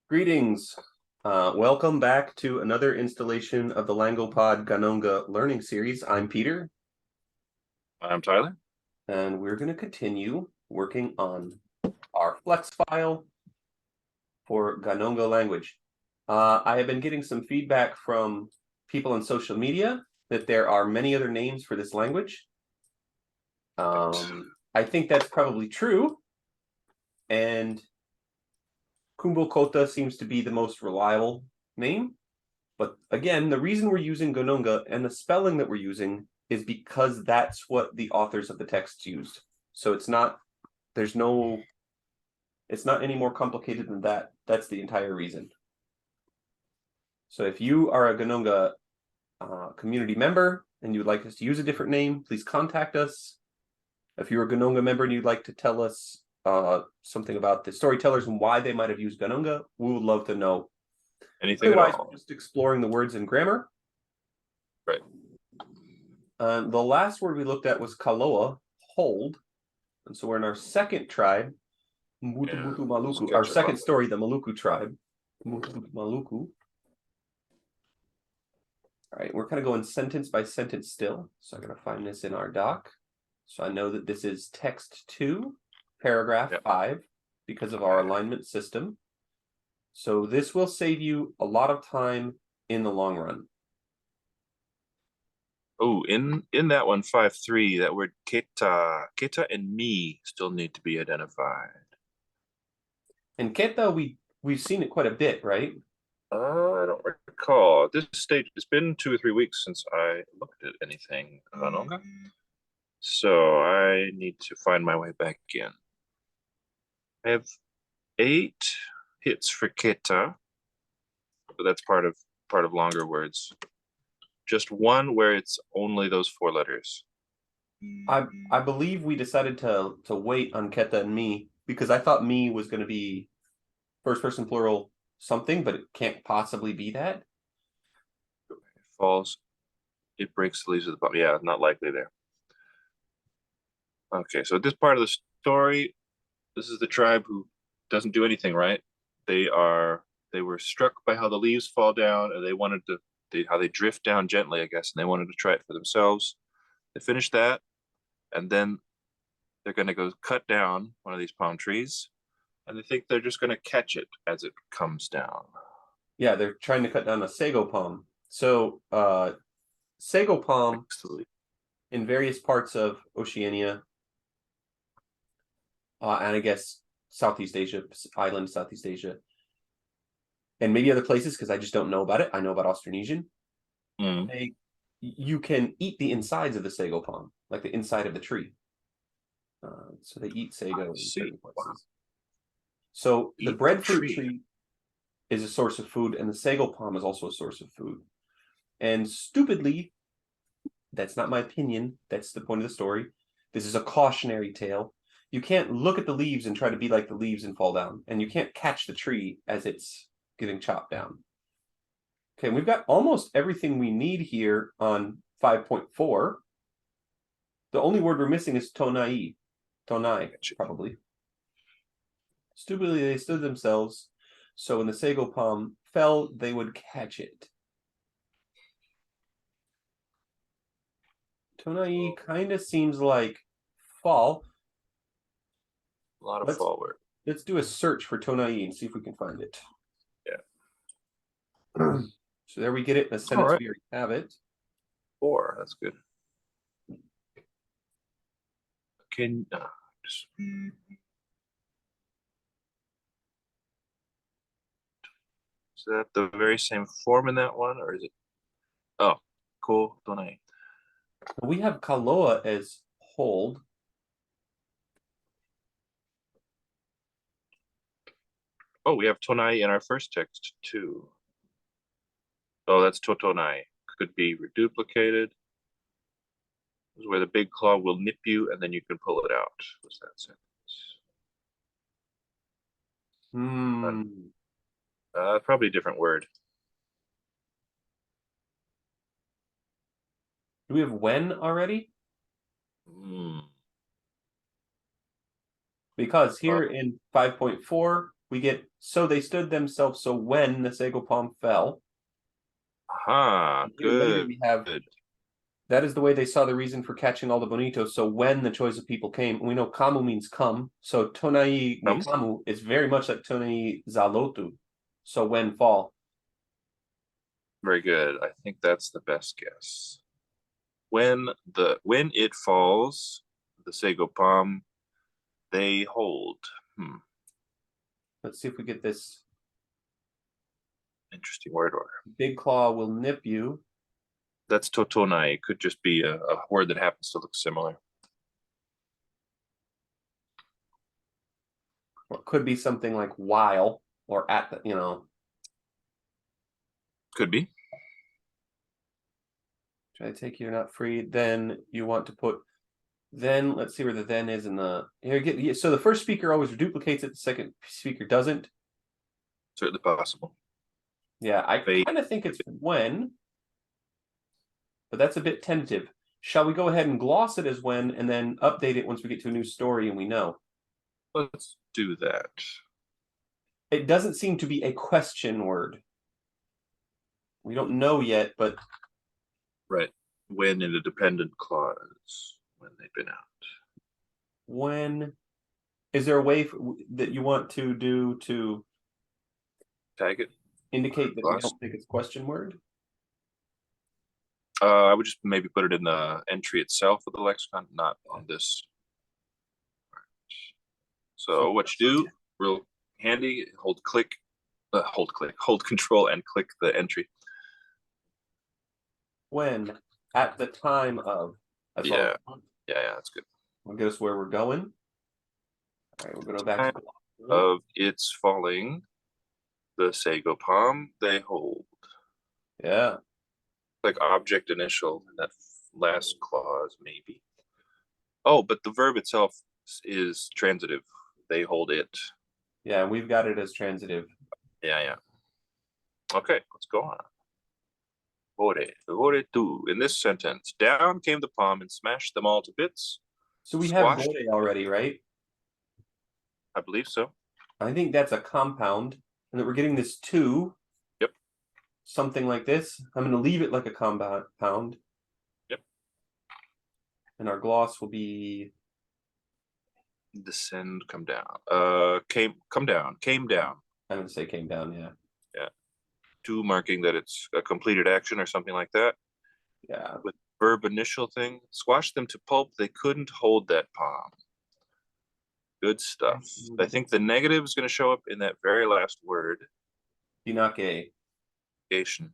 Greetings. Welcome back to another installation of the LangoPod Ghanongga learning series. I'm Peter. I'm Tyler. And we're going to continue working on our flex file for Ghanongga language. I have been getting some feedback from people on social media that there are many other names for this language. I think that's probably true. And Kubokota seems to be the most reliable name. But again, the reason we're using Ghanongga and the spelling that we're using is because that's what the authors of the text used. So it's not any more complicated than that. That's the entire reason. So if you are a Ghanongga community member and you would like us to use a different name, please contact us. If you're a Ghanongga member and you'd like to tell us something about the storytellers and why they might have used Ghanongga, we would love to know. Anything Otherwise, at all. we're just exploring the words and grammar. Right. The last word we looked at was kaloa, hold. And so we're in our second tribe, Mutu Maluku. Our second story, the Maluku tribe. Mutu Maluku. All right, we're kind of going sentence by sentence still. So I'm going to find this in our doc. So I know that this is text 2, paragraph 5, because of our alignment system. So this will save you a lot of time in the long run. Oh, in that one, 5-3, that word keta and me still need to be identified. And keta, we've seen it quite a bit, right? I don't recall. At this stage, it's been 2 or 3 weeks since I looked at anything Ghanongga. So I need to find my way back in. I have 8 hits for keta, but that's part of longer words. Just one where it's only those 4 letters. I believe we decided to wait on keta and me because I thought me was going to be first person plural something, but it can't possibly be that. It falls. It breaks the leaves of the bottom. Yeah, not likely there. Okay, so this part of the story, this is the tribe who doesn't do anything right. They were struck by how the leaves fall down, and they wanted to how they drift down gently, I guess, and they wanted to try it for themselves. They finished that, and then they're going to go cut down one of these palm trees, and they think they're just going to catch it as it comes down. Yeah, they're trying to cut down a sago palm. So sago palm in various parts of Oceania, and I guess Southeast Asia, Southeast Asia, and maybe other places because I just don't know about it. I know about Austronesian. You can eat the insides of the sago palm, like the inside of the tree. So they eat sago. Wow. So the breadfruit tree is a source of food, and the sago palm is also a source of food. And stupidly, that's not my opinion. That's the point of the story. This is a cautionary tale. You can't look at the leaves and try to be like the leaves and fall down. And you can't catch the tree as it's getting chopped down. Okay, we've got almost everything we need here on 5.4. The only word we're missing is tonai. Tonai, probably. Stupidly, they stood themselves. So when the sago palm fell, they would catch it. Tonai kind of seems like fall. A lot of fall word. Let's do a search for tonai and see if we can find it. Yeah. So there we get it in a sentence. Right. We already have it. 4, that's good. Is that the very same form in that one, or is it? Oh, cool. Tonai. We have kaloa as hold. Oh, we have tonai in our first text too. Oh, that's totonai. Could be reduplicated. This is where the big claw will nip you, and then you can pull it out. What's that sentence? Probably a different word. Do we have when already? Because here in 5.4, we get so they stood themselves. So when the sago palm fell, Aha, here later good. we have that is the way they saw the reason for catching all the bonitos. So when the choice of people came, we know kamu means come. So tonai ni kamu is very much like tonai zalotu. So when fall. Very good. I think that's the best guess. When it falls, the sago palm, they hold. Let's see if we get this. Interesting word order. Big claw will nip you. That's totonai. It could just be a word that happens to look similar. Or it could be something like while or at the, Could be. Try to take you're not free. Then you want to put then let's see where the then is in the here. So the first speaker always duplicates it, the second speaker doesn't. Certainly possible. Yeah, I kind of think it's when, but that's a bit tentative. Shall we go ahead and gloss it as when and then update it once we get to a new story and we know? Let's do that. It doesn't seem to be a question word. We don't know yet, but right. When in a dependent clause, when they've been out. When is there a way that you want to do to tag it? Indicate that we don't think it's question word? I would just maybe put it in the entry itself of the lexicon, not on this. So what you do, real handy, hold control and click the entry. When, at the time of. Yeah, that's good. Will get us where we're going. All right, we're going to go back to of its falling, the sago palm they hold. Yeah. Like object initial in that last clause, maybe. Oh, but the verb itself is transitive. They hold it. Yeah, we've got it as transitive. Yeah. Okay, let's go on. Vore tu. In this sentence, down came the palm and smashed them all to bits. So we have vore already, right? I believe so. I think that's a compound, and that we're getting this two. Yep. Something like this. I'm going to leave it like a compound. Yep. And our gloss will be descend, come down. Come down. Came down. I'm going to say came down, yeah. Yeah. To marking that it's a completed action or something like that. Yeah. With verb initial thing, squash them to pulp. They couldn't hold that palm. Good stuff. I think the negative is going to show up in that very last word. Pinake. Pina.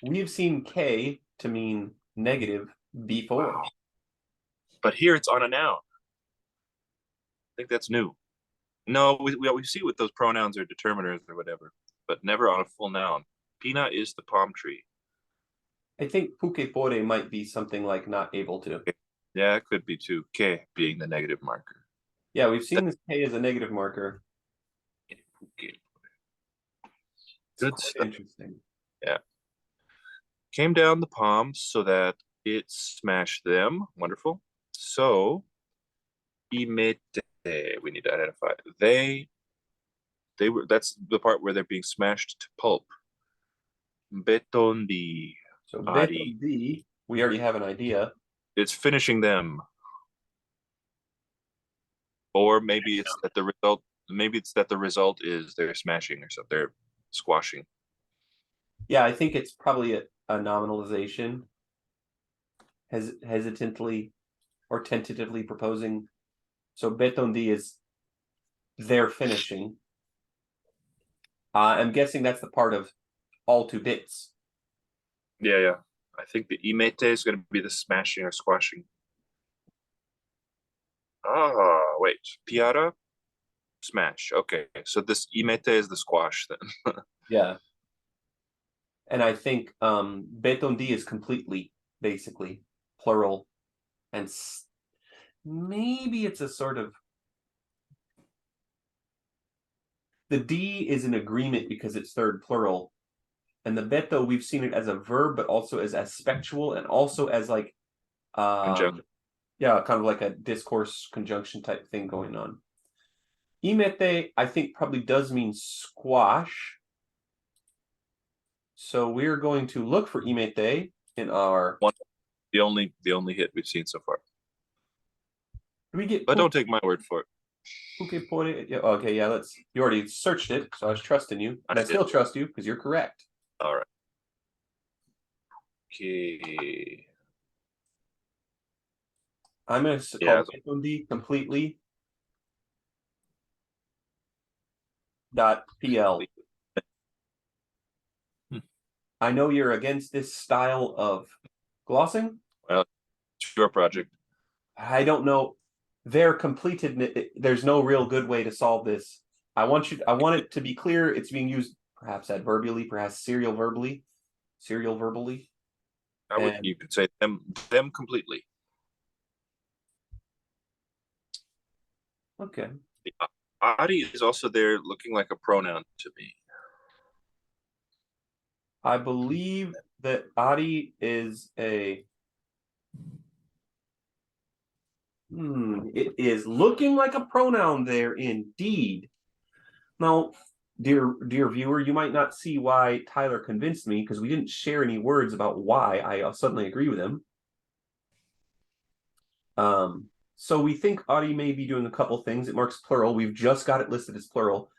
We've seen K to mean negative before. Wow. But here it's on a noun. I think that's new. No, we see what those pronouns are determiners or whatever, but never on a full noun. Pina is the palm tree. I think pukepore might be something like not able to. Yeah, it could be too. K being the negative marker. Yeah, we've seen this K as a negative marker. Good stuff. Interesting. Yeah. Came down the palm so that it smashed them. Wonderful. So, imete, we need to identify. They were, that's the part where they're being smashed to pulp. Betondi. So betondi, we already have an idea. It's finishing them. Or maybe it's that the result is they're smashing or something. They're squashing. Yeah, I think it's probably a nominalization. Hesitantly or tentatively proposing. So betondi is they're finishing. I'm guessing that's the part of all two bits. Yeah. I think the imete is going to be the smashing or squashing. Wait. Piara? Smash. Okay. So this imete is the squash then. Yeah. And I think betondi is completely, basically, plural. And maybe it's a sort of... The D is an agreement because it's third plural. And the beto, we've seen it as a verb, but also as aspectual and also as like... Conjunction. Yeah, kind of like a discourse conjunction type thing going on. Imete, I think, probably does mean squash. So we're going to look for imete in our. The only hit we've seen so far. Do we get? But don't take my word for it. Yeah, okay, yeah. You already searched it, so I was trusting you, but I still trust you because you're correct. All right. Okay. I'm going to call Betondi completely. .pl. I know you're against this style of glossing. Well, it's your project. I don't know. They're completed. There's no real good way to solve this. I want it to be clear. It's being used perhaps adverbially, perhaps serial verbally. You could say them completely. Okay. Adi is also there looking like a pronoun to me. I believe that Adi is a. It is looking like a pronoun there indeed. Now, dear viewer, you might not see why Tyler convinced me because we didn't share any words about why I suddenly agree with him. So we think Adi may be doing a couple things. It marks plural. We've just got it listed as plural.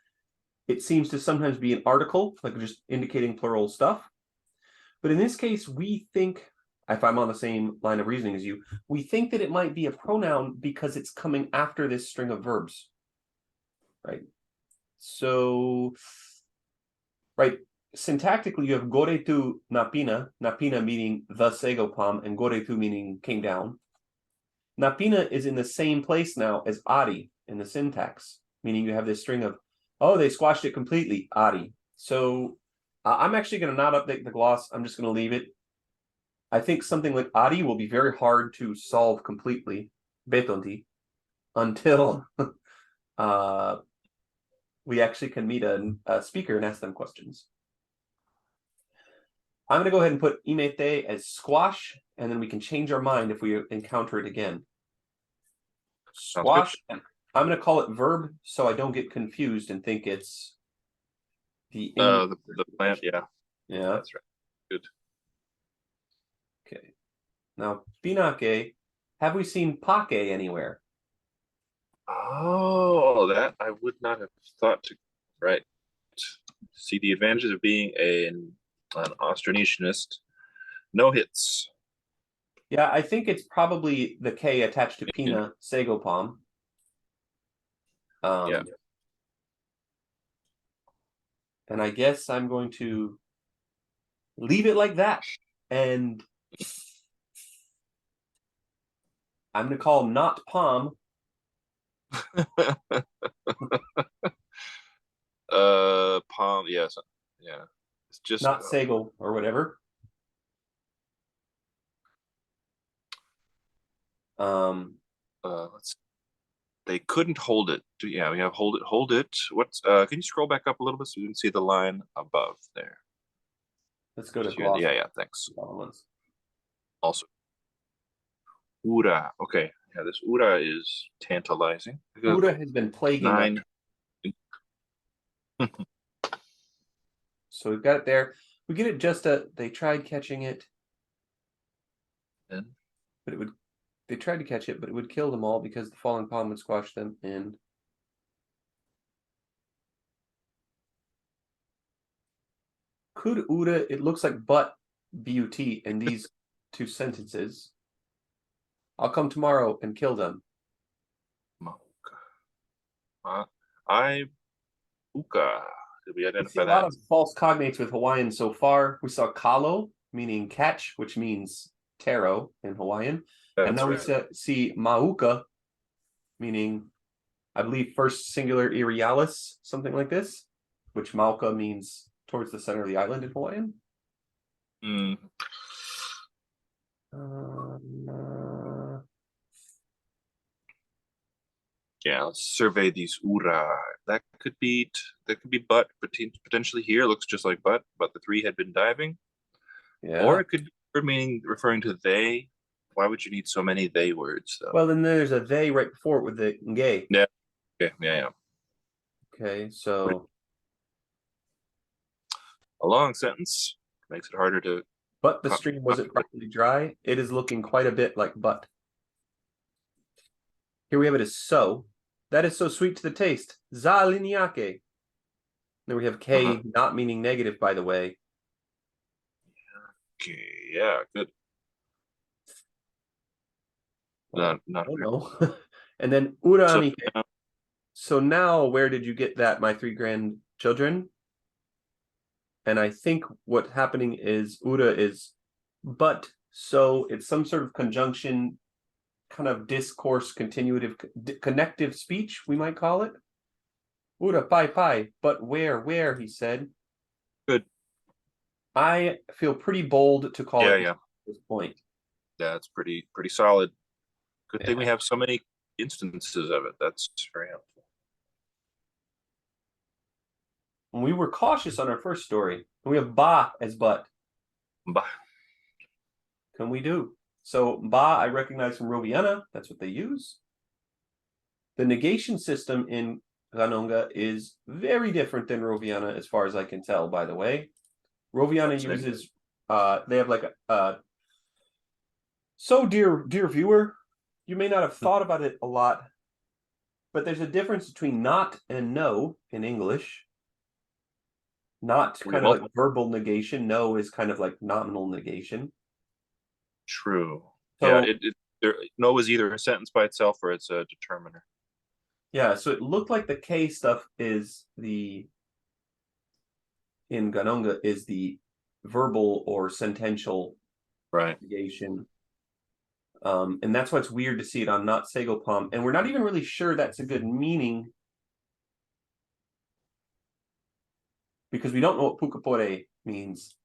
It seems to sometimes be an article, like just indicating plural stuff. But in this case, we think, if I'm on the same line of reasoning as you, we think that it might be a pronoun because it's coming after this string of verbs. Right? So, right, syntactically, you have goretu napina, napina meaning the sago palm, and goretu meaning came down. Napina is in the same place now as Adi in the syntax, meaning you have this string of, oh, they squashed it completely, Adi. So I'm actually going to not update the gloss. I'm just going to leave it. I think something like Adi will be very hard to solve completely, Betondi, until we actually can meet a speaker and ask them questions. I'm going to go ahead and put imete as squash, and then we can change our mind if we encounter it again. Squash. I'm going to call it verb so I don't get confused and think it's the plant. Yeah, that's right. Good. Okay. Now, pinake, have we seen pake anywhere? Oh, that I would not have thought to. Right. See the advantages of being an Austronesianist. No hits. Yeah, I think it's probably the K attached to Pina Sago Palm. Yeah. And I guess I'm going to leave it like that. And I'm going to call not palm. Palm, yes. Yeah. It's just not sago or whatever. Let's. They couldn't hold it. Yeah, we have hold it. What's can you scroll back up a little bit so you can see the line above there? Let's go to gloss. Yeah, thanks. Also, ura. Okay, yeah, this ura is tantalizing. Ura has been plaguing 9. So we've got it there. We get it just they tried catching it. But it would. They tried to catch it, but it would kill them all because the falling palm would squash them in. Could Uda, it looks like but B-U-T in these two sentences. I'll come tomorrow and kill them. Uka. Did we identify that? A lot of false cognates with Hawaiian so far. We saw kalo, meaning catch, which means taro in Hawaiian. And now we see mauka, meaning, I believe, first singular irialis, something like this, which mauka means towards the center of the island in Hawaiian. Yeah, let's survey these ura. That could be but potentially here. It looks just like but the 3 had been diving. Yeah. Or it could be referring to they. Why would you need so many they words though? Well, then there's a they right before it with the nge. Yeah. Okay. Yeah. Okay, so A long sentence makes it harder to. but the stream was it properly dry? It is looking quite a bit like but. Here we have it as so. That is so sweet to the taste. Za liniake. Then we have K not meaning negative, by the way. Okay, yeah, good. Not oh no. And then Uranike. So, So now where did you get that, my 3 grandchildren? And I think what's happening is Ura is but, so it's some sort of conjunction, kind of discourse, continuative, connective speech, we might call it. Ura pai, but where, he said. good. I feel pretty bold to call it Yeah. at this point. That's pretty solid. Good thing Yeah. we have so many instances of it. That's very helpful. We were cautious on our first story. We have ba as but. Bah. Can we do? So ba I recognize from Roviana. That's what they use. The negation system in Ghanongga is very different than Roviana, as far as I can tell, by the way. Roviana uses, they have like so dear viewer, you may not have thought about it a lot, but there's a difference between not and no in English. Not kind of like verbal negation. No is kind of like nominal negation. True. So, yeah, no is either a sentence by itself or it's a determiner. Yeah, so it looked like the K stuff is in Ghanongga is the verbal or sentential negation. And that's why it's weird to see it on not Segopom. And we're not even really sure that's a good meaning, because we don't know what Pukapore means.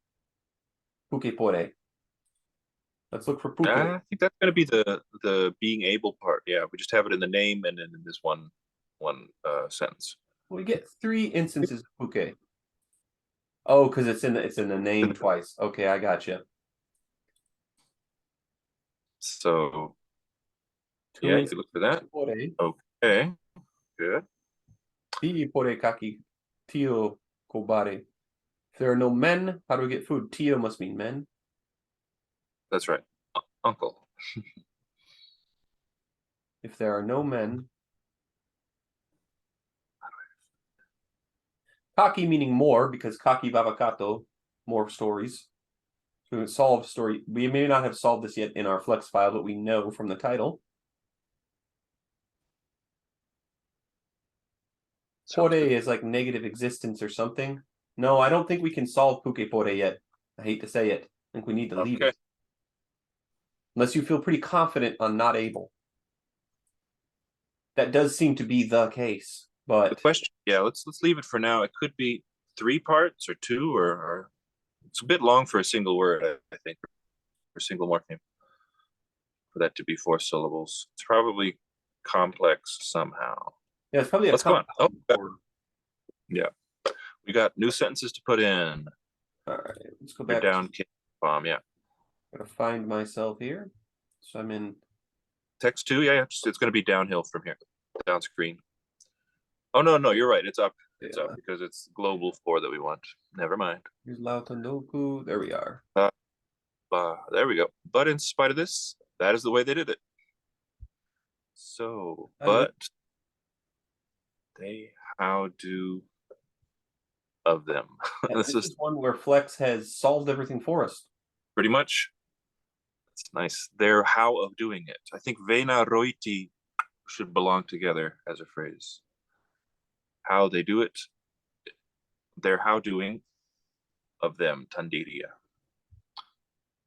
Pukepore. Let's look for Puke. I think that's going to be the being able part. Yeah, we just have it in the name and then in this one sentence. We get 3 instances of Puke. Oh, because it's in the name twice. Okay, I got you. So yeah, you can look for that. Okay, good. Pore kaki tio kobare. If there are no men, how do we get food? Tio must mean men. That's right. Uncle. If there are no men. Kaki meaning more, because kaki vavakato, more stories. So we solve story. We may not have solved this yet in our flex file, but we know from the title. Pore is like negative existence or something. No, I don't think we can solve Puke Pore yet. I hate to say it. I think we need to leave it. Unless you feel pretty confident on not able. That does seem to be the case, but the question, yeah, let's leave it for now. It could be 3 parts or 2 or it's a bit long for a single word, I think, or a single morpheme. For that to be 4 syllables, it's probably complex somehow. Yeah, it's probably Let's go on. Oh, yeah, we got new sentences to put in. All right, let's go back down bomb. Yeah, gotta find myself here. So I'm in text 2. Yeah, it's going to be downhill from here, down screen. Oh no, you're right. It's up. It's up because it's global 4 that we want. Never mind. Here's Lautandoku. There we are. There we go. But in spite of this, that is the way they did it. So, but they how do of them. This is one where Flex has solved everything for us. Pretty much. That's nice. Their how of doing it. I think Vena Roiti should belong together as a phrase. How they do it. Their how doing of them, Tandiria.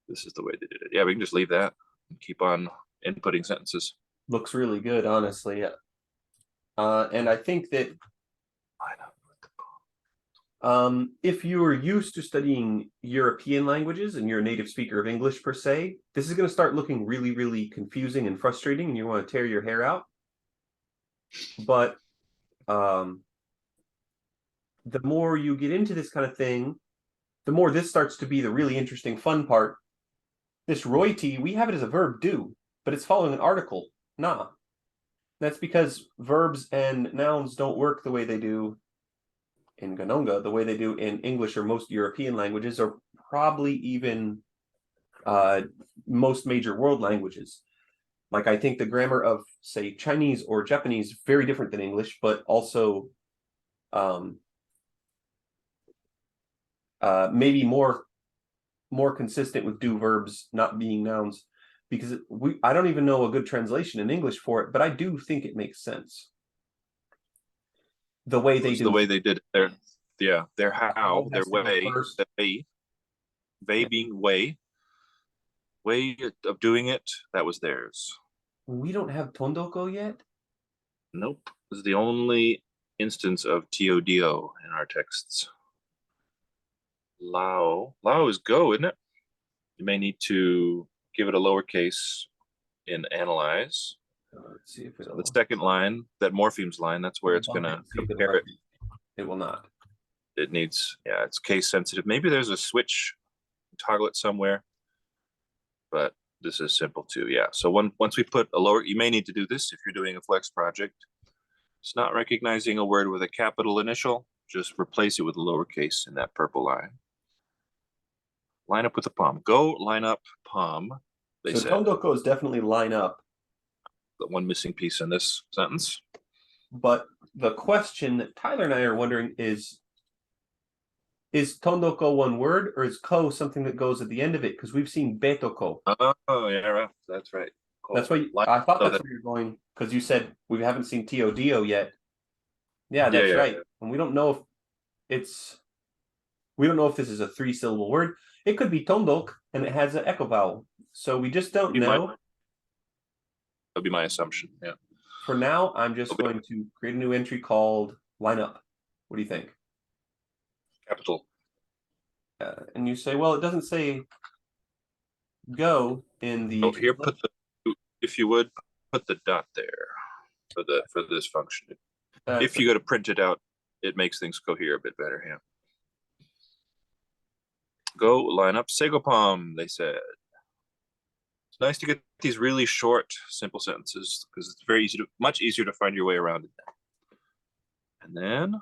This is the way they did it. Yeah, we can just leave that and keep on inputting sentences. Looks really good, honestly. And I think that if you are used to studying European languages and you're a native speaker of English per se, this is going to start looking really, really confusing and frustrating, and you want to tear your hair out. But the more you get into this kind of thing, the more this starts to be the really interesting, fun part. This roity, we have it as a verb do, but it's following an article, nah. That's because verbs and nouns don't work the way they do in Ghanongga, the way they do in English or most European languages, or probably even most major world languages. Like I think the grammar of, say, Chinese or Japanese is very different than English, but also maybe more consistent with do verbs not being nouns, because I don't even know a good translation in English for it, but I do think it makes sense. The way they do. The way they did it. Their how, their has to go way, first. they being way of doing it, that was theirs. We don't have tondoko yet? Nope. This is the only instance of TODO in our texts. Lao is go, isn't it? You may need to give it a lowercase in analyze. Let's see if so the second line, that morphemes line, that's where it's going to compare it. It will not. It needs, yeah, it's case sensitive. Maybe there's a switch, toggle it somewhere, but this is simple too. Yeah. So once we put a lower, you may need to do this if you're doing a flex project. It's not recognizing a word with a capital initial. Just replace it with a lowercase in that purple line. Line up with the palm. Go line up palm. So tondoko is definitely line up. The one missing piece in this sentence. But the question that Tyler and I are wondering is tondoko one word, or is ko something that goes at the end of it? Because we've seen betoko. Oh, yeah, that's right. Cool. That's why I thought that's where you're going, because you said we haven't seen TODO yet. Yeah, that's right. Yeah. And we don't know if this is a 3-syllable word. It could be tondok, and it has an echo vowel. So we just don't know. That'd be my assumption, yeah. For now, I'm just going to create a new entry called line up. What do you think? Capital. And you say, well, it doesn't say go in the. Oh, here, if you would, put the dot there for this function. If you go to print it out, it makes things cohere a bit better, yeah. Go line up Segopalm, they said. It's nice to get these really short, simple sentences because it's very much easier to find your way around it now. And then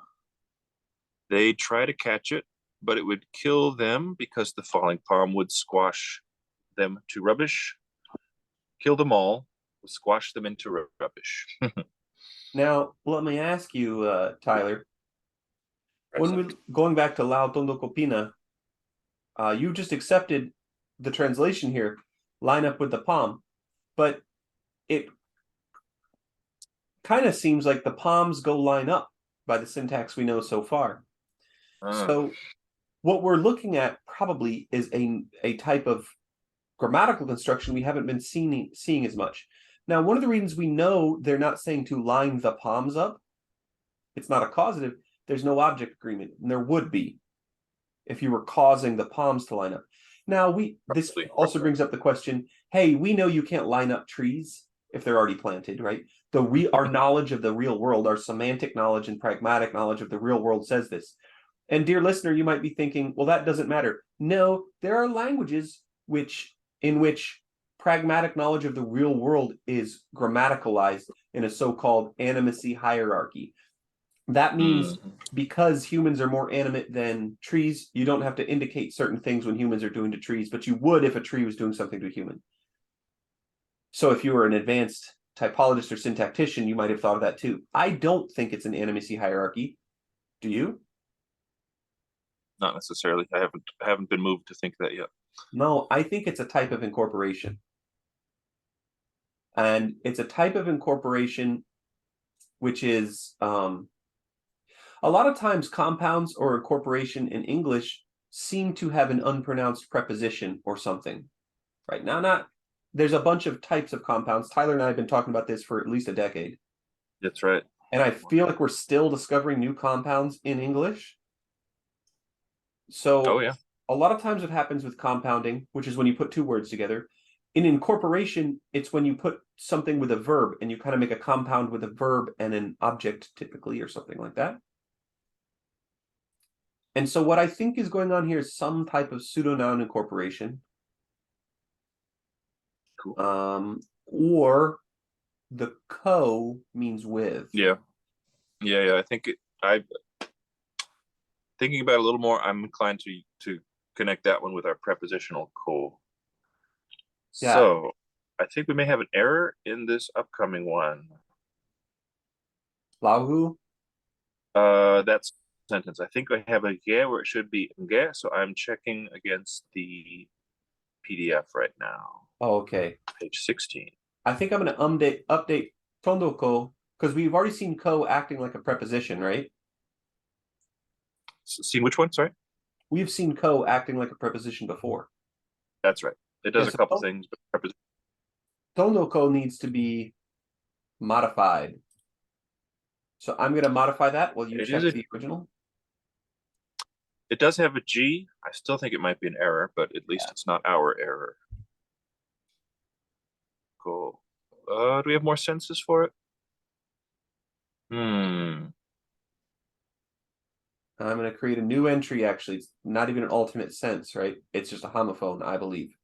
they try to catch it, but it would kill them because the falling palm would squash them to rubbish. Kill them all, squash them into rubbish. Now, let me ask you, Tyler. Going back to Lao Tondokopina, you just accepted the translation here, line up with the palm, but it kind of seems like the palms go line up by the syntax we know so far. So what we're looking at probably is a type of grammatical construction we haven't been seeing as much. Now, one of the reasons we know they're not saying to line the palms up, it's not a causative, there's no object agreement, and there would be if you were causing the palms to line up. Now, this also brings up the question, hey, we know you can't line up trees if they're already planted, right? Our knowledge of the real world, our semantic knowledge and pragmatic knowledge of the real world says this. And dear listener, you might be thinking, well, that doesn't matter. No, there are languages in which pragmatic knowledge of the real world is grammaticalized in a so-called animacy hierarchy. That means because humans are more animate than trees, you don't have to indicate certain things when humans are doing to trees, but you would if a tree was doing something to a human. So if you were an advanced typologist or syntactician, you might have thought of that too. I don't think it's an animacy hierarchy. Do you? Not necessarily. I haven't been moved to think that yet. No, I think it's a type of incorporation. And it's a type of incorporation which is a lot of times compounds or incorporation in English seem to have an unpronounced preposition or something. Right now, there's a bunch of types of compounds. Tyler and I have been talking about this for at least a decade. That's right. And I feel like we're still discovering new compounds in English. So a lot of times what happens with compounding, which is when you put two words together, in incorporation, it's when you put something with a verb and you kind of make a compound with a verb and an object typically or something like that. And so what I think is going on here is some type of pseudonoun incorporation. Cool. Or the ko means with. Yeah. Yeah. I think I thinking about it a little more. I'm inclined to connect that one with our prepositional ko. Yeah. So I think we may have an error in this upcoming one. Lahu. That's sentence. I think I have a ge where it should be nge, so I'm checking against the PDF right now. Oh, okay. Page 16. I think I'm going to update tondoko because we've already seen ko acting like a preposition, right? Seen which one? Sorry. We've seen ko acting like a preposition before. That's right. It does Yeah, a so couple things, but tondoko needs to be modified. So I'm going to modify that while you check the original. It does have a G. I still think it might be an error, but at least it's not our error. Cool. Do we have more senses for it? I'm going to create a new entry, actually. It's not even an alternate sense, right? It's just a homophone, I believe.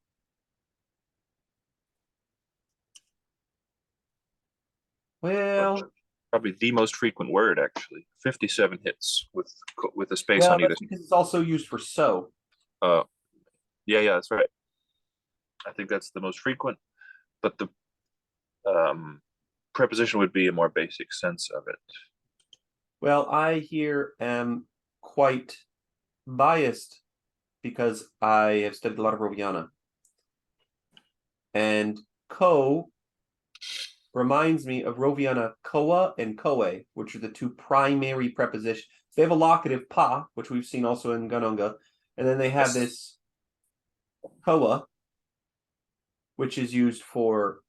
Well, probably the most frequent word, actually. 57 hits with a space well, on either. that's because it's also used for so. Yeah, that's right. I think that's the most frequent, but the preposition would be a more basic sense of it. Well, I here am quite biased because I have studied a lot of Roviana. And ko reminds me of Roviana koa and koe, which are the two primary prepositions. They have a locative pa, which we've seen also in Ghanongga, and then they have this koa, which is used for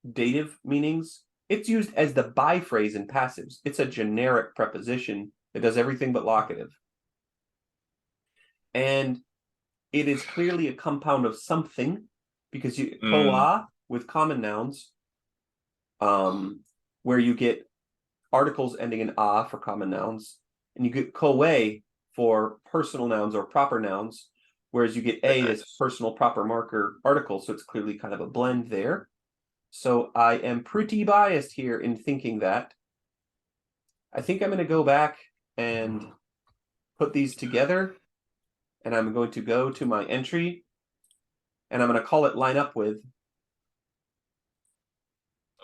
dative meanings. It's used as the by phrase in passives. It's a generic preposition that does everything but locative. And it is clearly a compound of something because you koa with common nouns, where you get articles ending in a for common nouns, and you get koe for personal nouns or proper nouns, whereas you get a as personal proper marker article, so it's clearly kind of a blend there. So I am pretty biased here in thinking that. I think I'm going to go back and put these together, and I'm going to go to my entry, and I'm going to call it line up with.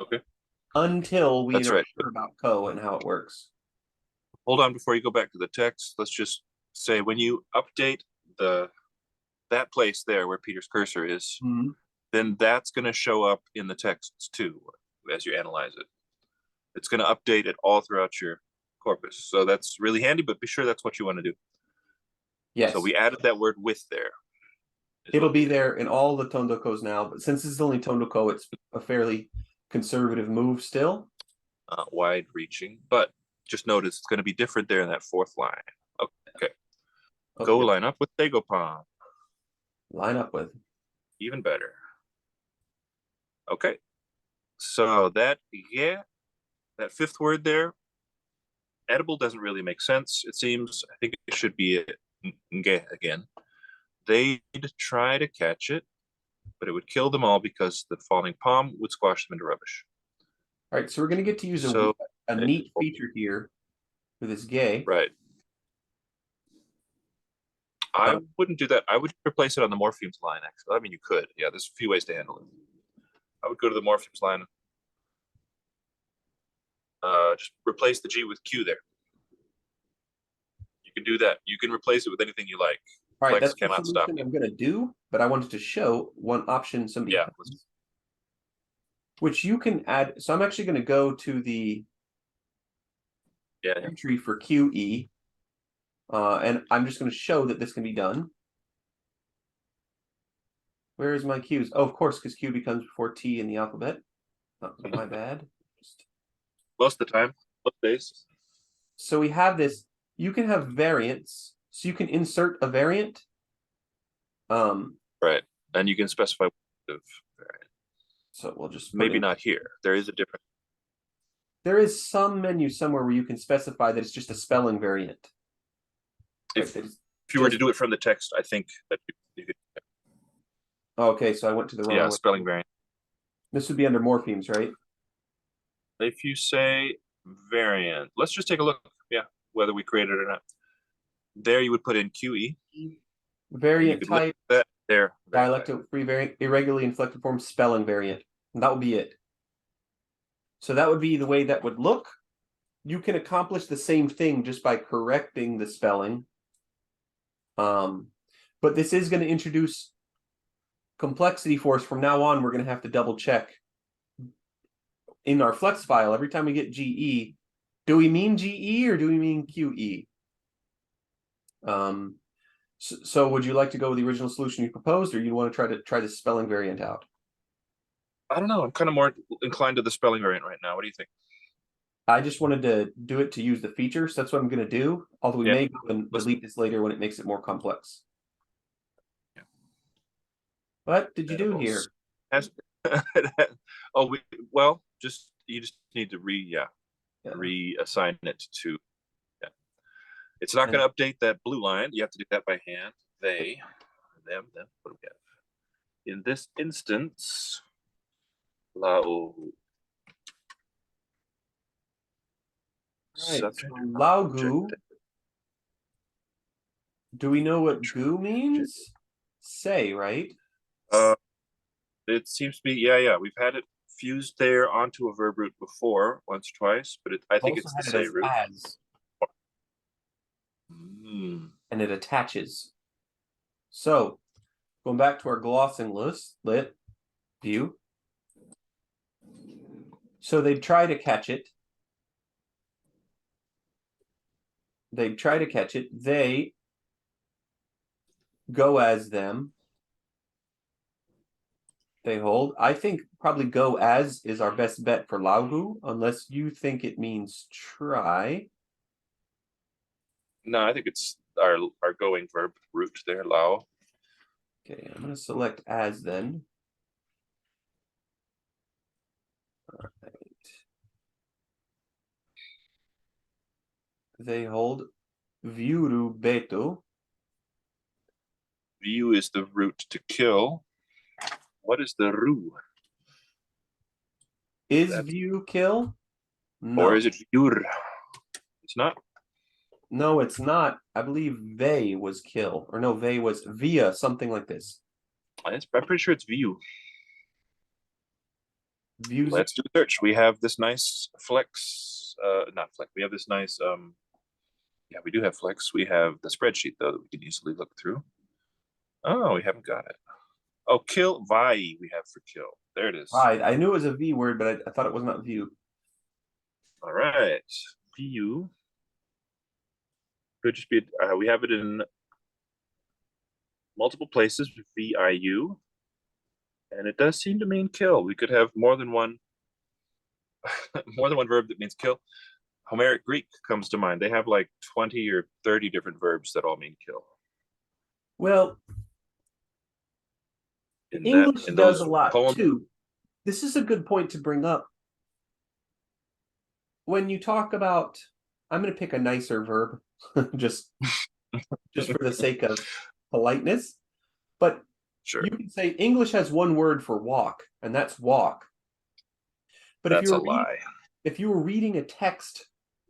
Okay. Until we That's are right. sure about ko and how it works. Hold on before you go back to the text. Let's just say when you update that place there where Peter's cursor is, then that's going to show up in the texts too as you analyze it. It's going to update it all throughout your corpus. So that's really handy, but be sure that's what you want to do. Yes. So we added that word with there. It'll be there in all the tondokos now, but since this is only tondoko, it's a fairly conservative move still. Wide reaching, but just notice it's going to be different there in that fourth line. Okay. Go line up with Segopan. Line up with. Even better. Okay. So that fifth word there, edible doesn't really make sense. It seems, I think it should be nge again. They'd try to catch it, but it would kill them all because the falling palm would squash them into rubbish. All right, so we're going to get to use a neat feature here with this gay. Right. I wouldn't do that. I would replace it on the morphemes line, actually. I mean, you could. Yeah, there's a few ways to handle it. I would go to the morphemes line. Just replace the G with Q there. You can do that. You can replace it with anything you like. All right, Flex that's the solution I'm going to do, but I wanted to show one option somebody has, which you can add. So I'm actually going to go to the entry for QE, and I'm just going to show that this can be done. Where is my Q's? Oh, of course, because Q becomes before T in the alphabet. Oh, my bad. Most of the time, most days. So we have this. You can have variants. So you can insert a variant. Right. And you can specify the variant. So we'll just maybe not here. There is a different. There is some menu somewhere where you can specify that it's just a spelling variant. If you were to do it from the text, I think that you could. Okay, so I went to the wrong way. Spelling variant. This would be under morphemes, right? If you say variant, let's just take a look. Yeah, whether we created it or not. There you would put in QE. Variant type, that there. dialectal free variant, irregularly inflected form, spelling variant. And that would be it. So that would be the way that would look. You can accomplish the same thing just by correcting the spelling. But this is going to introduce complexity for us. From now on, we're going to have to double check in our flex file every time we get GE. Do we mean GE or do we mean QE? So would you like to go with the original solution you proposed, or you want to try the spelling variant out? I don't know. I'm kind of more inclined to the spelling variant right now. What do you think? I just wanted to do it to use the features. That's what I'm going to do. Although we may go and delete this later when it makes it more complex. Yeah. What did you do here? Oh, you just need to reassign it to. Yeah. It's not going to update that blue line. You have to do that by hand. They, them. What do we have? In this instance, Lao. Right, so Laugu. Do we know what gu means? Say, right? It seems to be, yeah. We've had it fused there onto a verb root before, once, twice, but I think it's the say root. As. And it attaches. So, going back to our glossing lit view. So they'd try to catch it. They go as them. They hold. I think probably go as is our best bet for Laugu, unless you think it means try. No, I think it's our going verb root there, Lao. Okay, I'm going to select as then. All right. They hold viuru beto. View is the root to kill. What is the ru? Is view kill? No. Or is it viur? It's not. No, it's not. I believe ve was kill. Or no, ve was via, something like this. I'm pretty sure it's view. Views. Let's do a search. We have this nice flex, not flex. We have this nice, yeah, we do have flex. We have the spreadsheet though that we can easily look through. Oh, we haven't got it. Oh, kill, vi we have for kill. There it is. Right, I knew it was a V word, but I thought it was not view. All right, view. Could just be, we have it in multiple places with VIU. And it does seem to mean kill. We could have more than one verb that means kill. Homeric Greek comes to mind. They have like 20 or 30 different verbs that all mean kill. Well, English does a lot too. This is a good point to bring up. When you talk about, I'm going to pick a nicer verb, just for the sake of politeness, but sure, you can say English has one word for walk, and that's walk. But that's a lie. If you were reading a text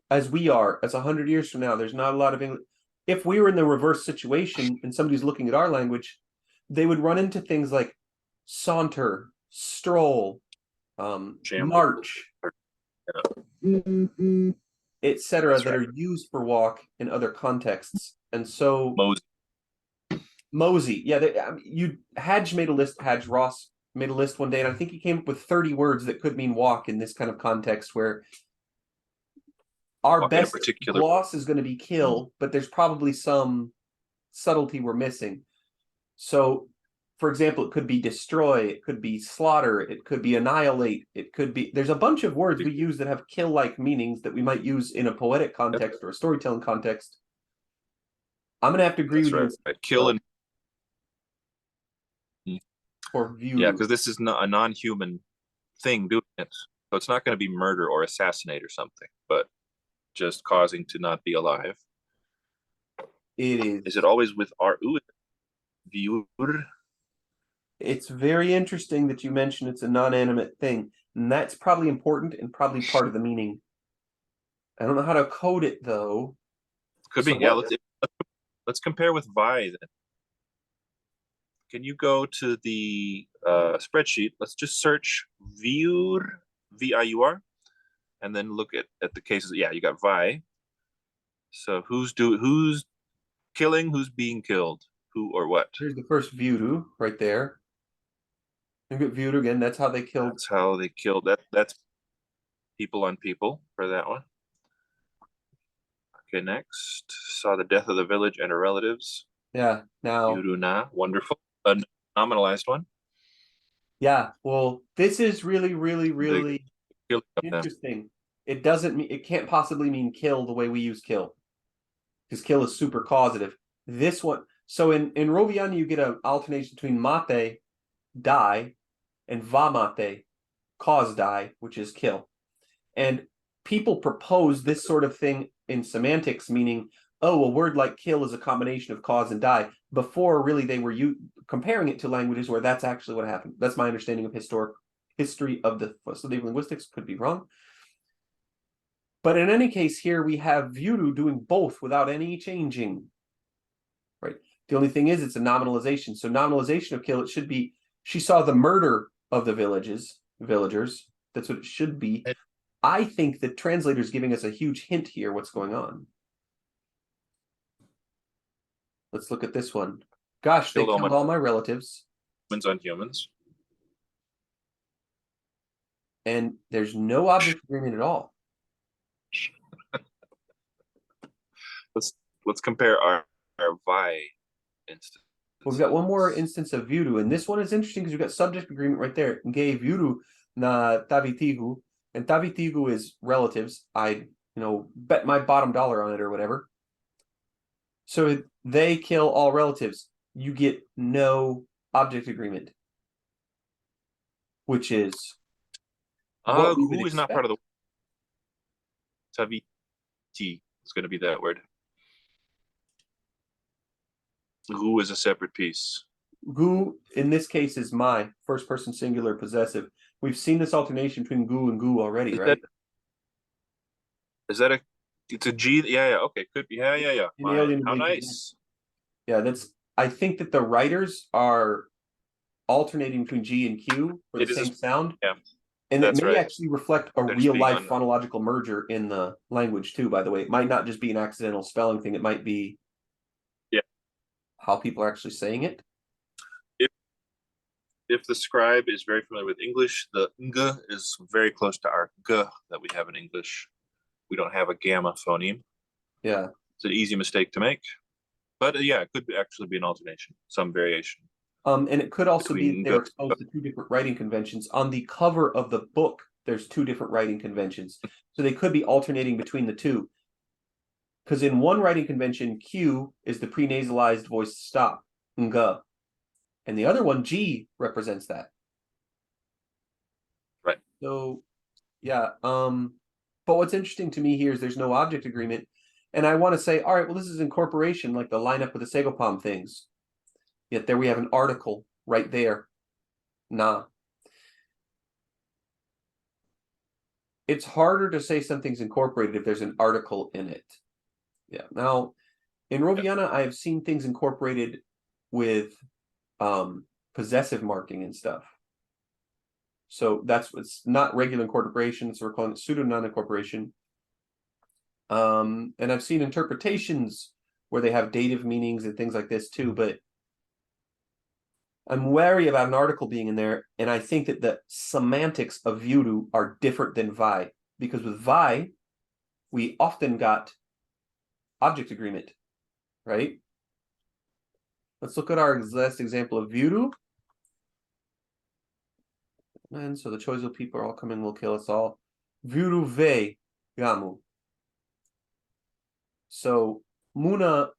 as we are, as 100 years from now, there's not a lot of English. If we were in the reverse situation and somebody's looking at our language, they would run into things like saunter, stroll, march, etc., that are used for walk in other contexts. And so Mosey, yeah, Hadj made a list. Hadj Ross made a list one day, and I think he came up with 30 words that could mean walk in this kind of context, where our best gloss is going to be kill, but there's probably some subtlety we're missing. So, for example, it could be destroy, it could be slaughter, it could be annihilate, it could be, there's a bunch of words we use that have kill-like meanings that we might use in a poetic context or a storytelling context. I'm going to have to agree with you. Kill and or view. Yeah, because this is not a non-human thing doing it. So it's not going to be murder or assassinate or something, but just causing to not be alive. It is. Is it always with RU? Viewer? It's very interesting that you mention it's a non-animate thing. And that's probably important and probably part of the meaning. I don't know how to code it though. Could So be. Yeah, what, let's compare with Vi then. Can you go to the spreadsheet? Let's just search Viur, VIUR, and then look at the cases. Yeah, you got Vi. So who's killing, who's being killed, who or what? here's the first Viuru right there. Look at Viuru again. That's how they killed. That's how they killed. That's people on people for that one. Okay, next. Saw the death of the village and her relatives. Yeah. Now. Yuruna, wonderful. A nominalized one. Yeah. Well, this is really, really, really interesting. It doesn't mean, it can't possibly mean kill the way we use kill, because kill is super causative. This one, so in Roviana you get an alternation between mate, die, and va mate, cause die, which is kill. And people propose this sort of thing in semantics, meaning, oh, a word like kill is a combination of cause and die, before really they were comparing it to languages where that's actually what happened. That's my understanding of history of the study of linguistics. Could be wrong. But in any case, here we have Viuru doing both without any changing. Right. The only thing is it's a nominalization. So nominalization of kill, it should be, she saw the murder of the villagers. That's what it should be. I think the translator's giving us a huge hint here what's going on. Let's look at this one. Gosh, they killed all my relatives. Humans on humans. And there's no object agreement at all. Let's compare our Vi instance. We've got one more instance of Viuru, and this one is interesting because we've got subject agreement right there. Nge Viuru na Tavitigu. And Tavitigu is relatives. I bet my bottom dollar on it or whatever. So they kill all relatives. You get no object agreement, which is who is not part of the Taviti is going to be that word. Who is a separate piece. Gu in this case is my first person singular possessive. We've seen this alternation between gu and gu already, right? Is that it's a G? Yeah, okay, could be. Yeah. How nice. Yeah, I think that the writers are alternating between G and Q for the same sound. Yeah. And it may actually reflect a real life phonological merger in the language too, by the way. It might not just be an accidental spelling thing, it might be how people are actually saying it. If the scribe is very familiar with English, the ng is very close to our g that we have in English. We don't have a gamma phoneme. Yeah. It's an easy mistake to make. But it could actually be an alternation, some variation. And it could also be they're exposed to two different writing conventions. On the cover of the book, there's two different writing conventions. So they could be alternating between the two. Because in one writing convention, Q is the prenasalized voice stop, nga. And the other one, G, represents that. Right. So, yeah. But what's interesting to me here is there's no object agreement. And I want to say, all right, well, this is incorporation, like the lineup of the Segopalm things. Yet there we have an article right there. Nah. It's harder to say something's incorporated if there's an article in it. Yeah. Now, in Roviana, I have seen things incorporated with possessive marking and stuff. So it's not regular incorporation, so we're calling it pseudo non-incorporation. And I've seen interpretations where they have dative meanings and things like this too, but I'm wary about an article being in there, and I think that the semantics of Viuru are different than Vi, because with Vi, we often got object agreement, right? Let's look at our last example of Viuru. And so the Choiseul people are all coming, will kill us all. Viuru ve gamu. So Muna,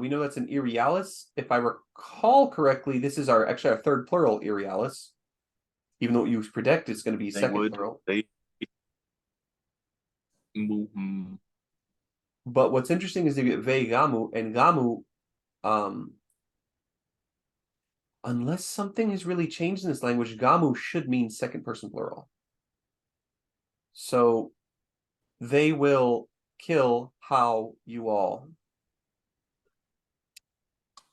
we know that's an Irialis. If I recall correctly, this is actually our third plural Irialis. Even though you predict it's going to be second plural. But what's interesting is they get ve gamu, and gamu, unless something has really changed in this language, gamu should mean second person plural. So they will kill how you all.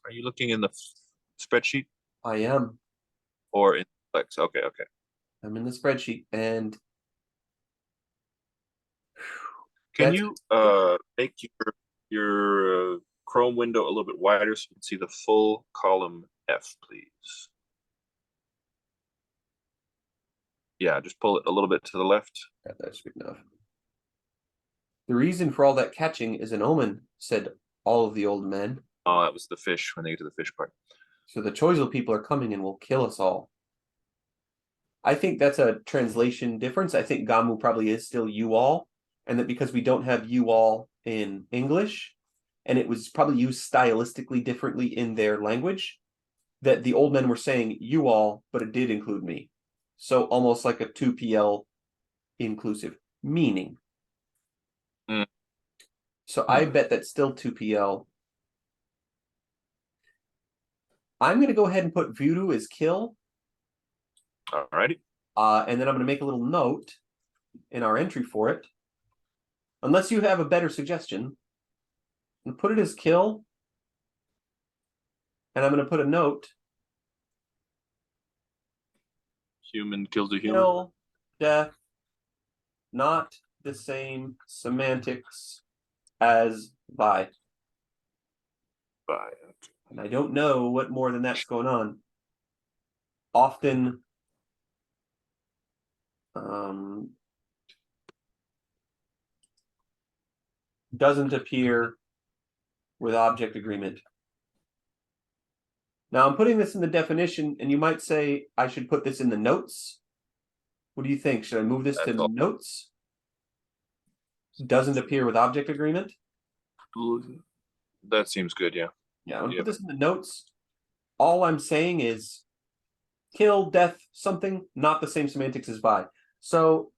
Are you looking in the spreadsheet I am. or in Flex? Okay, okay. I'm in the spreadsheet, and Can that's you make your Chrome window a little bit wider so you can see the full column F, please? Yeah, just pull it a little bit to the left. that's good enough. The reason for all that catching is an omen, said all of the old men. Oh, that was the fish when they get to the fish part. So the Choiseul people are coming and will kill us all. I think that's a translation difference. I think Gamu probably is still you all, and that because we don't have you all in English, and it was probably used stylistically differently in their language, that the old men were saying you all, but it did include me. So almost like a 2PL inclusive meaning. Mm. So I bet that's still 2PL. I'm going to go ahead and put voodoo as kill. All righty. And then I'm going to make a little note in our entry for it. Unless you have a better suggestion. I'm going to put it as kill. And I'm going to put a note. Human kills a human. Kill, death, not the same semantics as by. By. And I don't know what more than that's going on. Often doesn't appear with object agreement. Now I'm putting this in the definition, and you might say I should put this in the notes. What do you think? Should I move this to notes? Doesn't appear with object agreement? That seems good, yeah. Yeah, I'm gonna put this in the notes. All I'm saying is kill, death, something, not the same semantics as by. So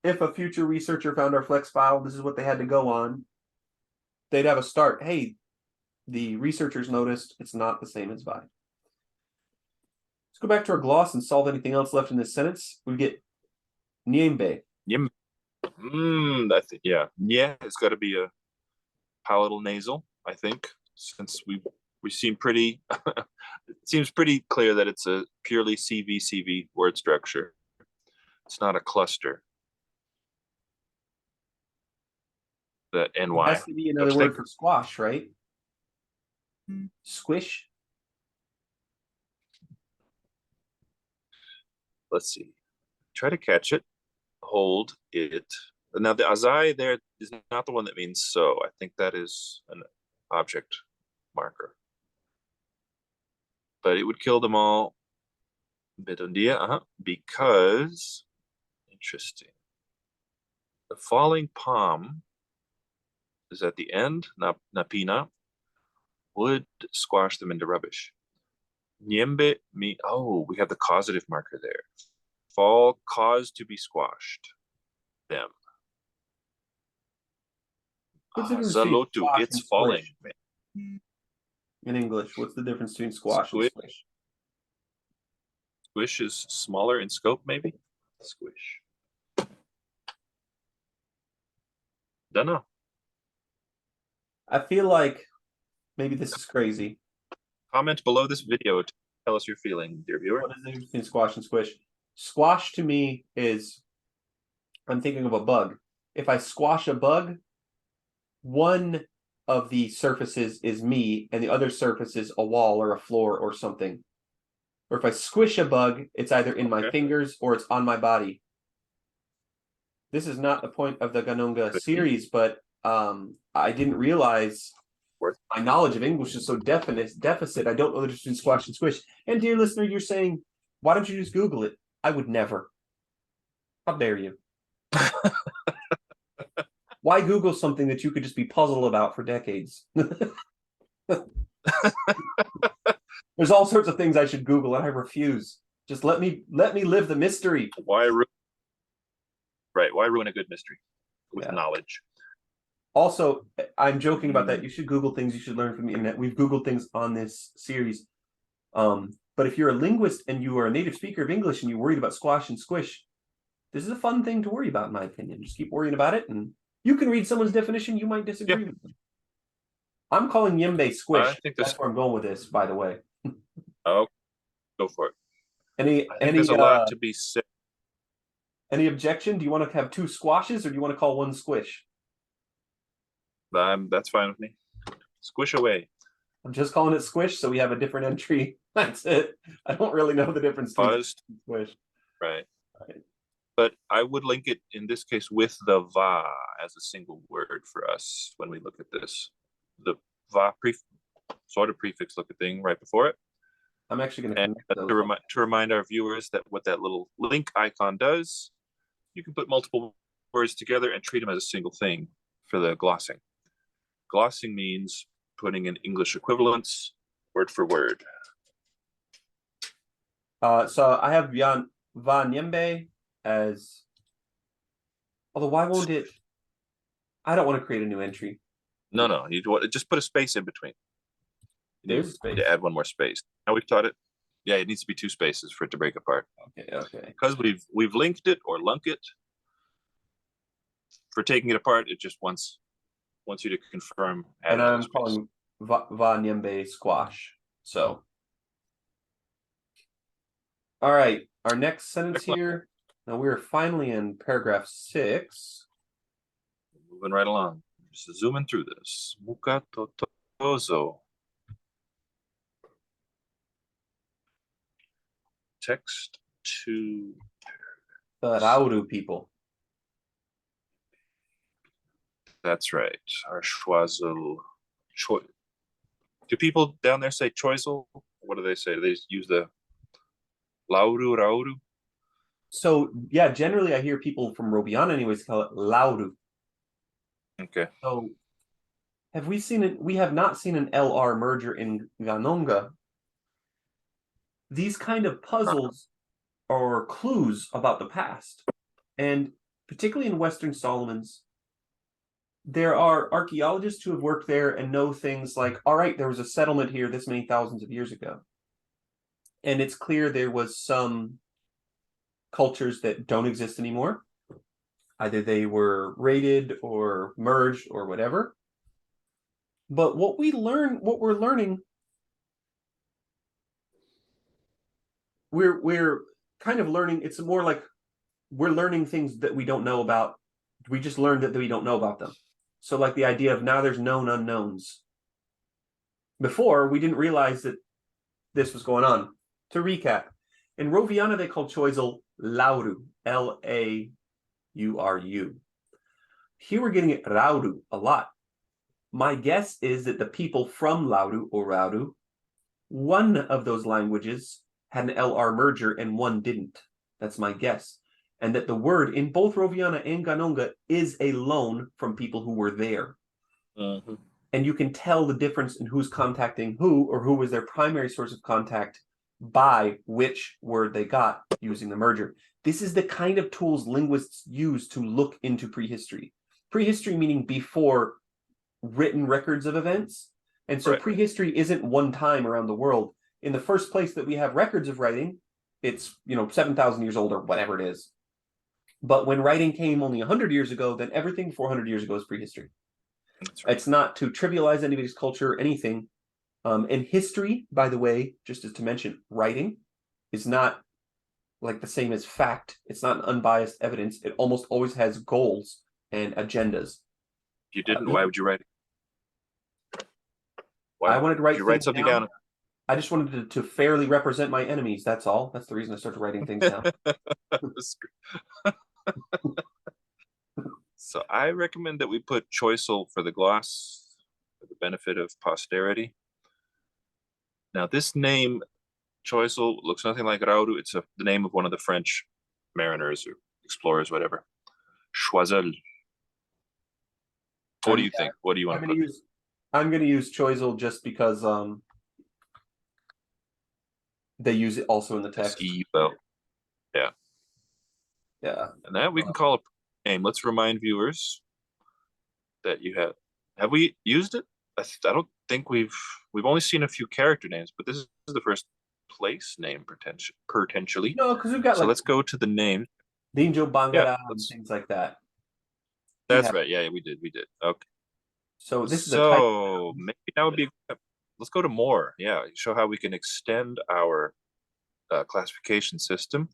if a future researcher found our flex file, this is what they had to go on. They'd have a start. Hey, the researchers noticed it's not the same as by. Let's go back to our gloss and solve anything else left in this sentence. We get Niembe. Yim. I think, yeah. Yeah, it's got to be a palatal nasal, I think, since we seem pretty, it seems pretty clear that it's a purely CV word structure. It's not a cluster. That NY. It has to be another word for squash, right? Squish. Let's see. Try to catch it. Hold it. Now the azai there is not the one that means so. I think that is an object marker. But it would kill them all. Bedondia, because interesting. The falling palm is at the end, napina, would squash them into rubbish. Niembe me, oh, we have the causative marker there. Fall caused to be squashed. Them. Zalotu, it's falling. In English, what's the difference between squash and squish? Squish is smaller in scope, maybe? Squish. Don't know. I feel like maybe this is crazy. Comment below this video to tell us your feeling, dear viewer. What is the difference between squash and squish? Squash to me is, I'm thinking of a bug. If I squash a bug, one of the surfaces is me and the other surface is a wall or a floor or something. Or if I squish a bug, it's either in my fingers or it's on my body. This is not the point of the Ghanongga series, but I didn't realize my knowledge of English is so deficit. I don't know the difference between squash and squish. And dear listener, you're saying, why don't you just Google it? I would never. How dare you? Why Google something that you could just be puzzled about for decades? There's all sorts of things I should Google, and I refuse. Just let me live the mystery. Why ruin a good mystery with knowledge? Also, I'm joking about that. You should Google things you should learn from the internet. We've Googled things on this series. But if you're a linguist and you are a native speaker of English and you're worried about squash and squish, This is a fun thing to worry about, in my opinion. Just keep worrying about it, and you can read someone's definition. You might disagree with them. I'm calling Yembe I squish. think That's where I'm going with this, by the way. Oh, go for it. Any I think there's a lot to be said. Any objection? Do you want to have two squashes, or do you want to call one squish? That's fine with me. Squish away. I'm just calling it squish, so we have a different entry. That's it. I don't really know the difference between squish. Right. But I would link it in this case with the va as a single word for us when we look at this. The va sort of prefix looking thing right before it. I'm actually going to connect those. To remind our viewers that what that little link icon does, you can put multiple words together and treat them as a single thing for the glossing. Glossing means putting in English equivalents, word for word. So I have Va Nyembe as. Although, why won't it? I don't want to create a new entry. No. You just put a space in between. There's a space. To add one more space. Now we've taught it. Yeah, it needs to be two spaces for it to break apart. Okay. Because we've linked it or lunk it. For taking it apart, it just wants you to confirm. And I'm calling Va Nyembe squash. So. All right, our next sentence here. Now we're finally in paragraph 6. Moving right along. Just zooming through this. Muka totozo. Text to the Rauru people. That's right. Our Choiseul. Do people down there say Choiseul? What do they say? They use the Lauru, Rauru? So, yeah, generally I hear people from Robiana anyways call it Lauru. Okay. So, have we seen it? We have not seen an LR merger in Ghanongga. These kind of puzzles are clues about the past. And particularly in Western Solomons, there are archaeologists who have worked there and know things like, all right, there was a settlement here this many thousands of years ago. And it's clear there was some cultures that don't exist anymore. Either they were raided or merged or whatever. But what we're learning, we're kind of learning, it's more like we're learning things that we don't know about. We just learned that we don't know about them. So like the idea of now there's known unknowns. Before, we didn't realize that this was going on. To recap, in Roviana, they call Choiseul Lauru, Lauru. Here we're getting it Rauru a lot. My guess is that the people from Lauru or Rauru, one of those languages had an LR merger and one didn't. That's my guess. And that the word in both Roviana and Ghanongga is a loan from people who were there. Mm-hmm. And you can tell the difference in who's contacting who or who was their primary source of contact by which word they got using the merger. This is the kind of tools linguists use to look into prehistory. Prehistory meaning before written records of events. And so prehistory isn't one time around the world. In the first place that we have records of writing, it's 7,000 years old or whatever it is. But when writing came only 100 years ago, then everything 400 years ago is prehistory. Right. It's not to trivialize anybody's culture or anything. And history, by the way, just as to mention, writing is not like the same as fact. It's not an unbiased evidence. It almost always has goals and agendas. If you didn't, why would you write it? I wanted to write something down. I just wanted to fairly represent my enemies. That's all. That's the reason I started writing things down. So I recommend that we put Choiseul for the gloss for the benefit of posterity. Now this name, Choiseul, looks nothing like Rauru. It's the name of one of the French mariners or explorers, whatever. Choiseul. What do you think? What do you want to put? I'm going to use Choiseul just because they use it also in the text. Yeah. Yeah. And that we can call a name. Let's remind viewers that you have we used it? I don't think we've only seen a few character names, but this is the first place name potentially. No, because we've got so let's go to the name. Dinjo Yeah, Bangara and things like that. We that's have right. Yeah, we did. Okay. so this is a type of So noun. maybe that would be. Let's go to more. Yeah, show how we can extend our classification system.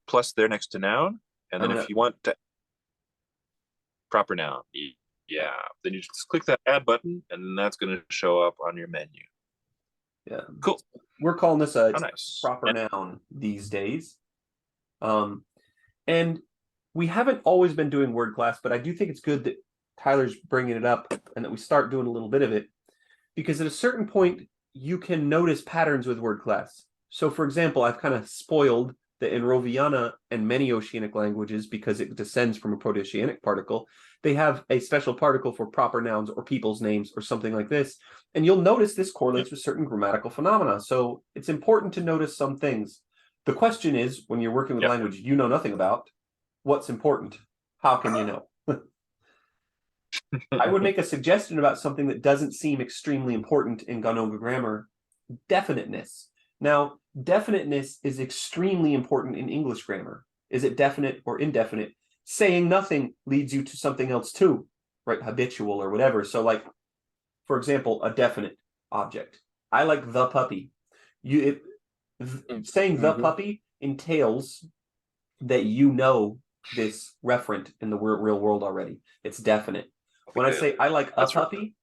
Plus, they're next to noun, and I'm then gonna if you want to proper noun, yeah, then you just click that add button, and then that's going to show up on your menu. yeah. Cool. We're calling this a How nice. proper noun these days. And we haven't always been doing word class, but I do think it's good that Tyler's bringing it up and that we start doing a little bit of it, because at a certain point you can notice patterns with word class. So, for example, I've kind of spoiled that in Roviana and many Oceanic languages, because it descends from a Proto-Oceanic particle, they have a special particle for proper nouns or people's names or something like this. And you'll notice this correlates with certain grammatical phenomena. So it's important to notice some things. The question is, when you're working with language you know nothing about, what's important? How can you know? I would make a suggestion about something that doesn't seem extremely important in Ghanongga grammar: definiteness. Now, definiteness is extremely important in English grammar. Is it definite or indefinite? Saying nothing leads you to something else too, right? Habitual or whatever. So, like, for example, a definite object. I like the puppy. Saying the puppy entails that you know this referent in the real world already. It's definite. When I say I like a puppy,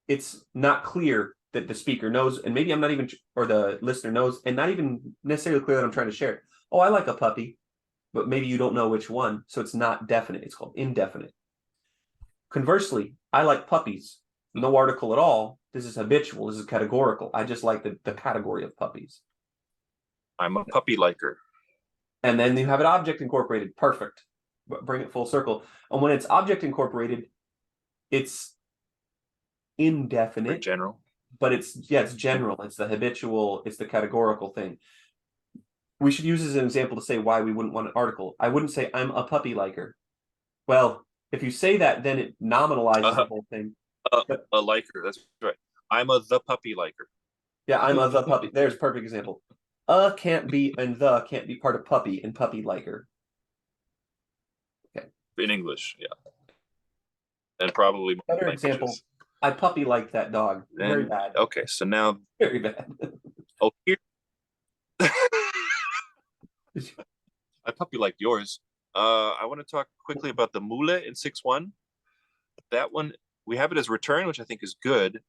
it's not clear that the speaker knows, and maybe I'm not even, or the listener knows, and not even necessarily clear that I'm trying to share it. Oh, I like a puppy, but maybe you don't know which one, so it's not definite. It's called indefinite. Conversely, I like puppies. No article at all. This is habitual. This is categorical. I just like the category of puppies. I'm a puppy liker. And then you have an object incorporated. Perfect. Bring it full circle. And when it's object incorporated, it's indefinite. Very general. But it's general. It's the habitual, it's the categorical thing. We should use as an example to say why we wouldn't want an article. I wouldn't say I'm a puppy liker. Well, if you say that, then it nominalizes the whole thing. A liker, that's right. I'm a the puppy liker. Yeah, I'm a the puppy. There's a perfect example. Can't be and the can't be part of puppy and puppy liker. Okay. In English, yeah. And probably better example. I puppy like that dog. Very bad. Okay, so now very bad. Oh, here. I puppy like yours. I want to talk quickly about the mule in 6.1. That one, we have it as return, which I think is good,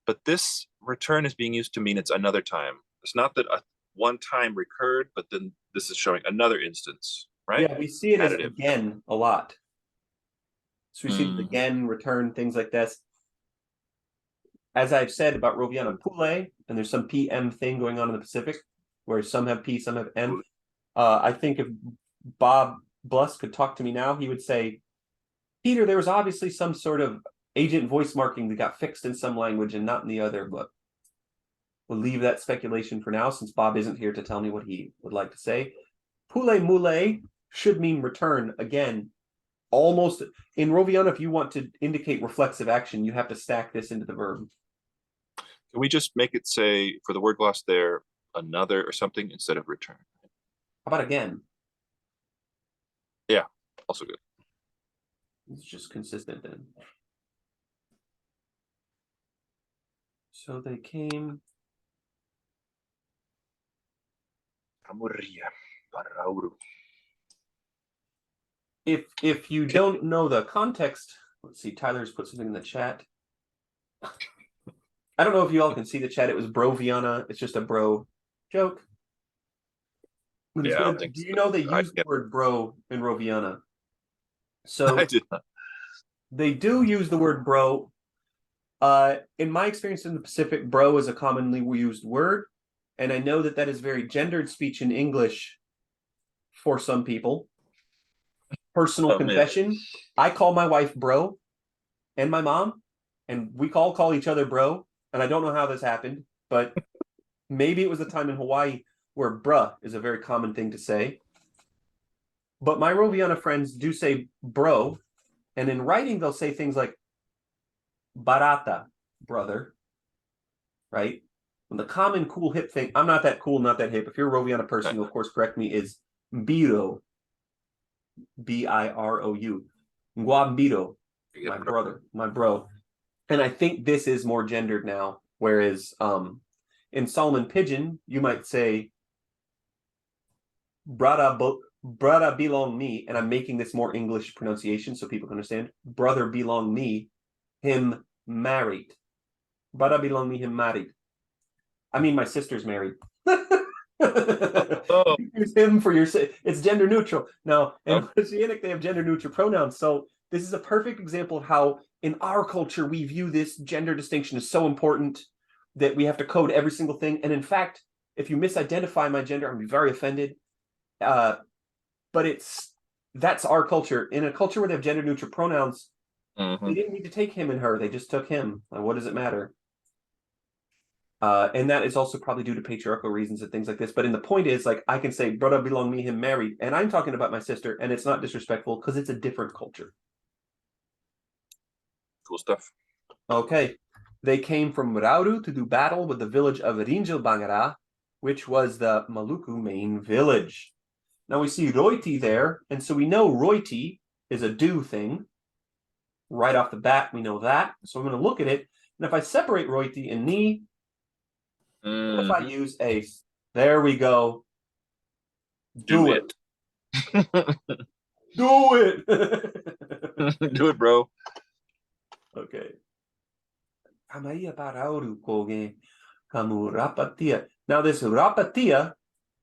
but this return is being used to mean it's another time. It's not that a one time recurred, but then this is showing another instance, right? Yeah, we see it as again a lot. So we see it again, return, things like this. As I've said about Roviana Pule, and there's some PM thing going on in the Pacific, where some have P, some have M. I think if Bob Bluss could talk to me now, he would say, Peter, there was obviously some sort of agent voice marking that got fixed in some language and not in the other, but we'll leave that speculation for now, since Bob isn't here to tell me what he would like to say. Pule mule should mean return again. Almost in Roviana, if you want to indicate reflexive action, you have to stack this into the verb. Can we just make it say for the word gloss there another or something instead of return? How about again? Yeah, also good. It's just consistent then. So they came. If you don't know the context, let's see, Tyler's put something in the chat. I don't know if you all can see the chat. It was Broviana. It's just a bro joke. Yeah, do you know they use the word bro in Roviana? So I did not. They do use the word bro. In my experience in the Pacific, bro is a commonly used word. And I know that that is very gendered speech in English for some people. Personal confession. I call my wife bro and my mom, and we call each other bro. And I don't know how this happened, but maybe it was a time in Hawaii where bruh is a very common thing to say. But my Roviana friends do say bro, and in writing they'll say things like barata, brother, right? And the common cool hip thing, I'm not that cool, not that hip. If you're a Roviana person, you'll of course correct me, is biro. B-I-R-O-U. Nguambiro, my bro. And I think this is more gendered now. Whereas in Solomon Pidgin, you might say brother belong me, and I'm making this more English pronunciation so people can understand. Brother belong me, him married. Brother belong me, him married. I mean, my sister's married. Oh. Use him for your. It's gender neutral. Now, in Oceanic, they have gender neutral pronouns. So this is a perfect example of how, in our culture, we view this gender distinction as so important that we have to code every single thing. And in fact, if you misidentify my gender, I'm gonna be very offended. But that's our culture. In a culture where they have gender neutral pronouns, they didn't need to take him and her. They just took him. What does it matter? And that is also probably due to patriarchal reasons and things like this. But in the point is, like, I can say, brother belong me, him married. And I'm talking about my sister, and it's not disrespectful because it's a different culture. Cool stuff. Okay. They came from Rauru to do battle with the village of Rinjil Bangara, which was the Maluku main village. Now we see Roiti there, and so we know Roiti is a do thing. Right off the bat, we know that. So I'm going to look at it. And if I separate Roiti and Ni, what if I use ace? There we go. Do it. Do it. Do it, bro. Okay. Now this rapatia,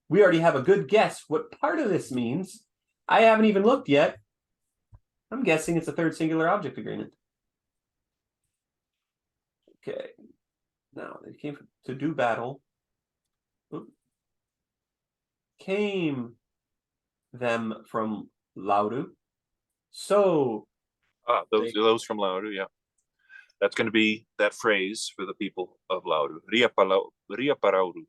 we already have a good guess what part of this means. I haven't even looked yet. I'm guessing it's a third singular object agreement. Okay. Now they came to do battle. Came them from Lauru. So those from Lauru, yeah. That's going to be that phrase for the people of Lauru. Riaparauru.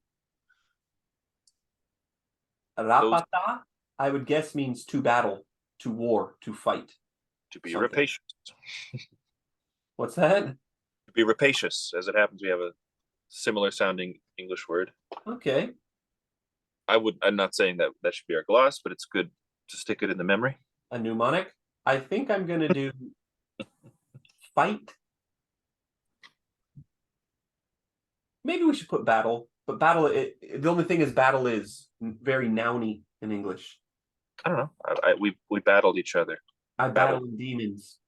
Rapata, I would guess, means to battle, to war, to fight. To be rapacious. What's that? To be rapacious. As it happens, we have a similar sounding English word. Okay. I'm not saying that should be our gloss, but it's good to stick it in the memory. A mnemonic. I think I'm going to do fight. Maybe we should put battle, but battle. The only thing is, battle is very nouny in English. I don't know. We battled each other. I battle demons.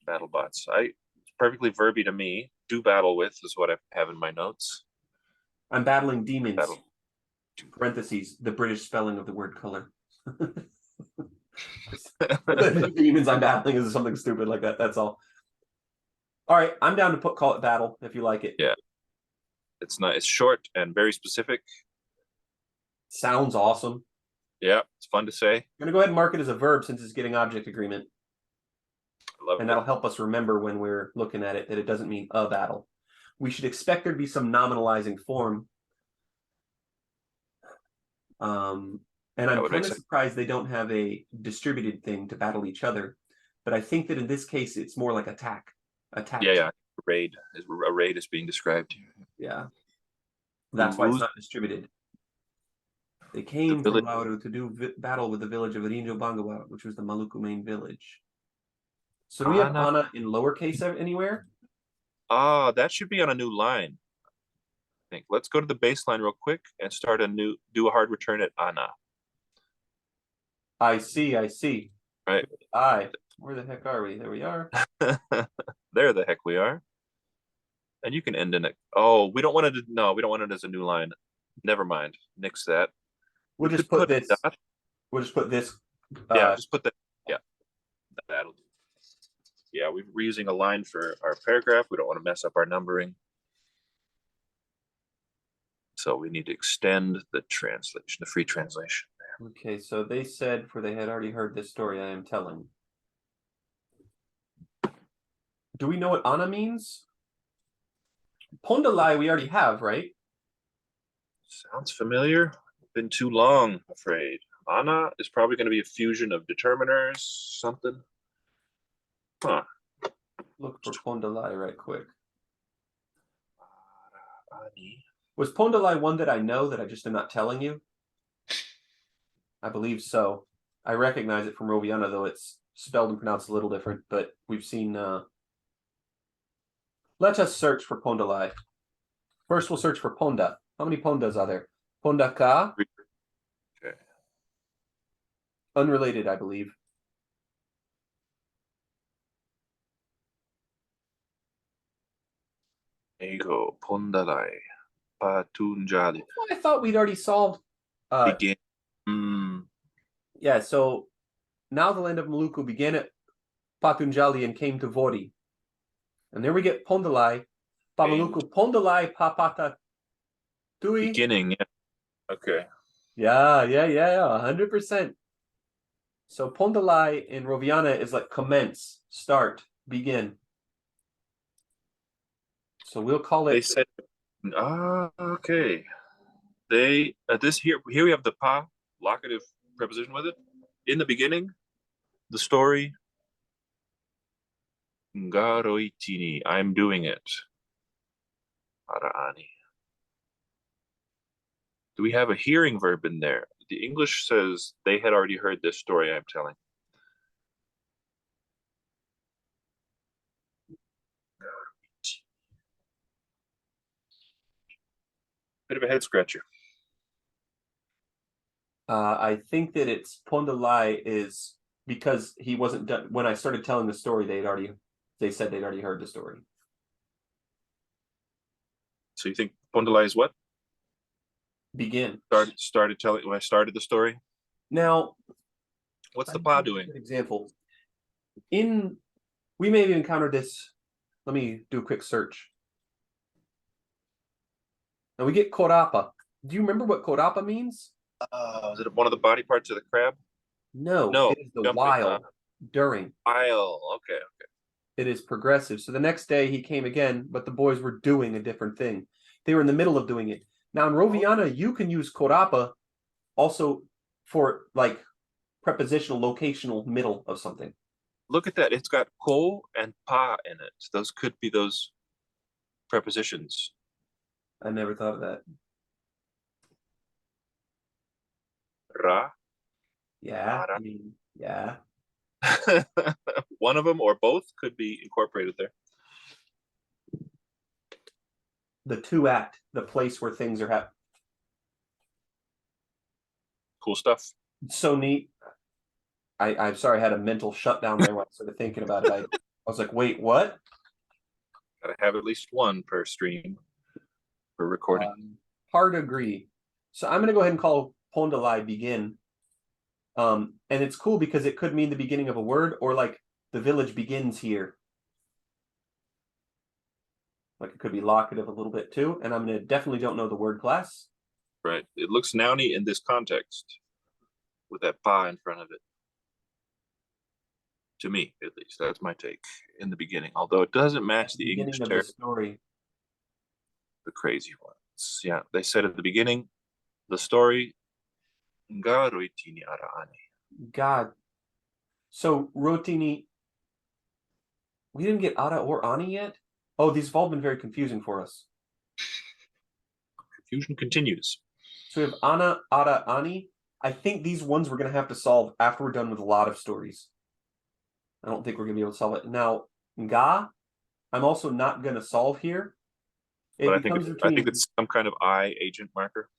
Battle bots. It's perfectly verby to me. Do battle with is what I have in my notes. I'm battling demons. Battle. Parentheses, the British spelling of the word color. Demons I'm battling is something stupid like that. That's all. All right, I'm down to call it battle if you like it. Yeah. It's short and very specific. Sounds awesome. Yeah, it's fun to say. I'm gonna go ahead and mark it as a verb since it's getting object agreement. I love it. And that'll help us remember when we're looking at it that it doesn't mean a battle. We should expect there to be some nominalizing form. And I'm kind of surprised they don't have a distributed thing to battle each other. But I think that in this case, it's more like attack. Yeah. A raid is being described here. Yeah. That's why it's not distributed. They came from Lauru to do battle with the village of Rinjo Bangawa, which was the Maluku main village. So do we have Ana in lowercase anywhere? That should be on a new line. I think. Let's go to the baseline real quick and do a hard return at Ana. I see. Right. Where the heck are we? There we are. There the heck we are. And you can end in it. Oh, we don't want it as a new line. Never mind. Nix that. We'll just put this. We'll just put this. Just put that. Yeah. That'll do. Yeah, we're using a line for our paragraph. We don't want to mess up our numbering. So we need to extend the translation, the free translation. Okay, so they said, for they had already heard this story I am telling. Do we know what Ana means? Pondalai we already have, right? Sounds familiar. Been too long, I'm afraid. Ana is probably going to be a fusion of determiners, something. Huh. Look for Pondalai right quick. Was Pondalai one that I know that I just am not telling you? I believe so. I recognize it from Roviana, though it's spelled and pronounced a little different. But we've seen. Let us search for Pondalai. First, we'll search for Ponda. How many Pondas are there? Ponda Ka. Okay. Unrelated, I believe. Ego, Pondalai, Patunjali. I thought we'd already solved. Begin. Yeah, so now the land of Maluku began at Patunjali and came to Vori. And there we get Pondalai. Pamaluku Pondalai Papata Tui. Beginning. Yeah. Okay. Yeah, 100%. So Pondalai in Roviana is like commence, start, begin. So we'll call it. They said, okay. They this here we have the pa locative preposition with it. In the beginning, the story. Ngaroitini, I'm doing it. Araani. Do we have a hearing verb in there? The English says they had already heard this story I'm telling. Bit of a head scratcher. I think that it's Pondalai is because he wasn't done when I started telling the story. They said they'd already heard the story. So you think Pondalai is what? Begin. Started telling when I started the story. Now, what's the pa doing? Example. We may have encountered this. Let me do a quick search. Now we get Korapa. Do you remember what Korapa means? Is it one of the body parts of the crab? No, it is the while, during. While, okay. It is progressive. So the next day he came again, but the boys were doing a different thing. They were in the middle of doing it. Now in Roviana, you can use Korapa also for like prepositional, locational middle of something. Look at that. It's got ko and pa in it. Those could be those prepositions. I never thought of that. Ra. Yeah, I mean, yeah. One of them or both could be incorporated there. The two act, the place where things are happening. Cool stuff. So neat. I'm sorry, I had a mental shutdown there when I started thinking about it. I was like, wait, what? Gotta have at least one per stream for recording. Hard agree. So I'm gonna go ahead and call Pondalai begin. And it's cool because it could mean the beginning of a word or like the village begins here. Like it could be locative a little bit too. And I'm gonna definitely don't know the word class. Right. It looks nouny in this context with that pa in front of it. To me, at least. That's my take in the beginning. Although it doesn't match the English of the story. The crazy ones. Yeah, they said at the beginning, the story. God. So Rotini. We didn't get Ada or Ani yet? Oh, these have all been very confusing for us. Confusion continues. So we have Ana, Ada, Ani. I think these ones we're going to have to solve after we're done with a lot of stories. I don't think we're going to be able to solve it. Now, Nga, I'm also not going to solve here. But I think it's some kind of I agent marker.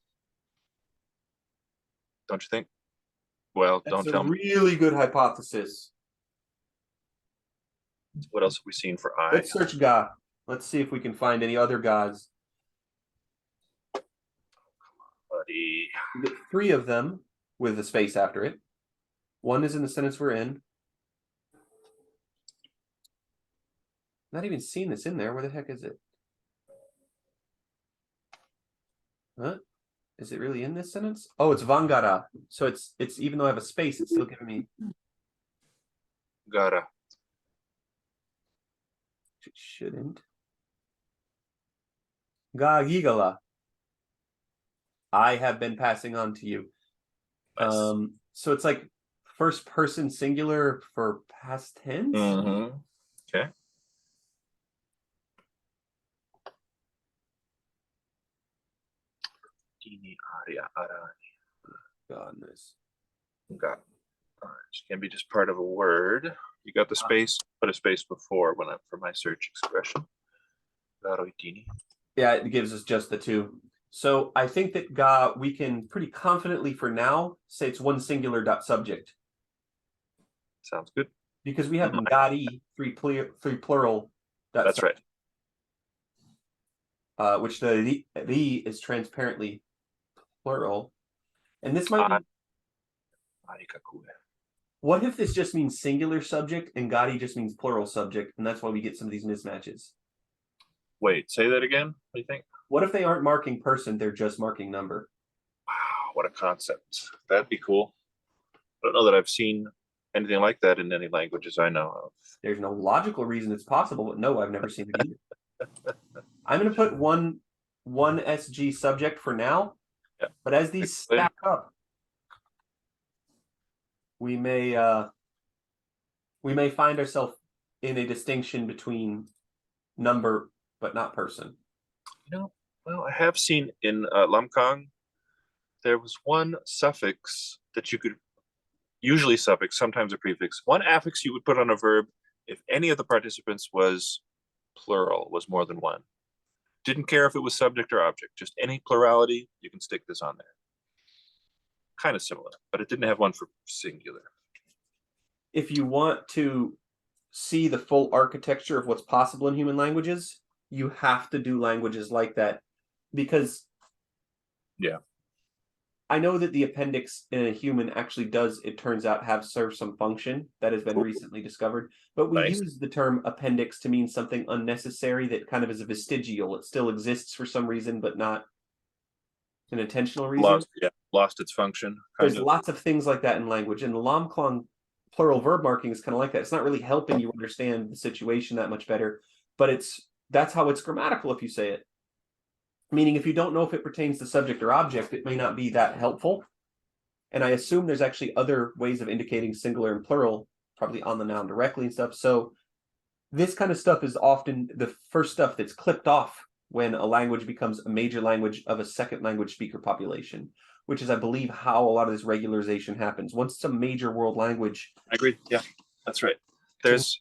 Don't you think? Well, don't tell me. Really good hypothesis. What else have we seen for I? Let's search Ga. Let's see if we can find any other Gas. Buddy. We get 3 of them with a space after it. One is in the sentence we're in. Not even seen this in there. Where the heck is it? Huh? Is it really in this sentence? Oh, it's Vangara. So it's even though I have a space, it's still giving me Gara. It shouldn't. Gagigala. I have been passing on to you. Nice. So it's like first person singular for past tense. Mm-hmm. Okay. Goodness. Got. It can be just part of a word. You got the space, put a space before when for my search expression. Yeah, it gives us just the two. So I think that ga we can pretty confidently for now say it's one singular dot subject. Sounds good. Because we have ngari, three plural. That's right. Which the ri is transparently plural. And this might be. What if this just means singular subject and gari just means plural subject, and that's why we get some of these mismatches? Wait, say that again. What do you think? What if they aren't marking person, they're just marking number? Wow, what a concept. That'd be cool. I don't know that I've seen anything like that in any languages I know of. There's no logical reason it's possible, but no, I've never seen it either. I'm going to put one SG subject for now, yeah. But as these stack up, we may find ourselves in a distinction between number but not person. Well, I have seen in Lamkang, there was one suffix that you could, usually suffix, sometimes a prefix, one affix you would put on a verb if any of the participants was plural, was more than one. Didn't care if it was subject or object, just any plurality, you can stick this on there. Kind of similar, but it didn't have one for singular. If you want to see the full architecture of what's possible in human languages, you have to do languages like that, because I know that the appendix in a human actually does, it turns out, serve some function that has been recently discovered, but we use the term appendix to mean something unnecessary that kind of is a vestigial. It still exists for some reason, but not an intentional reason. Lost its function. There's lots of things like that in language, and the Lamklang plural verb marking is kind of like that. It's not really helping you understand the situation that much better, but that's how it's grammatical if you say it. Meaning, if you don't know if it pertains to subject or object, it may not be that helpful. And I assume there's actually other ways of indicating singular and plural, probably on the noun directly and stuff. So this kind of stuff is often the first stuff that's clipped off when a language becomes a major language of a second language speaker population, which is, I believe, how a lot of this regularization happens. Once it's a major world language. I agree. Yeah, that's right. I was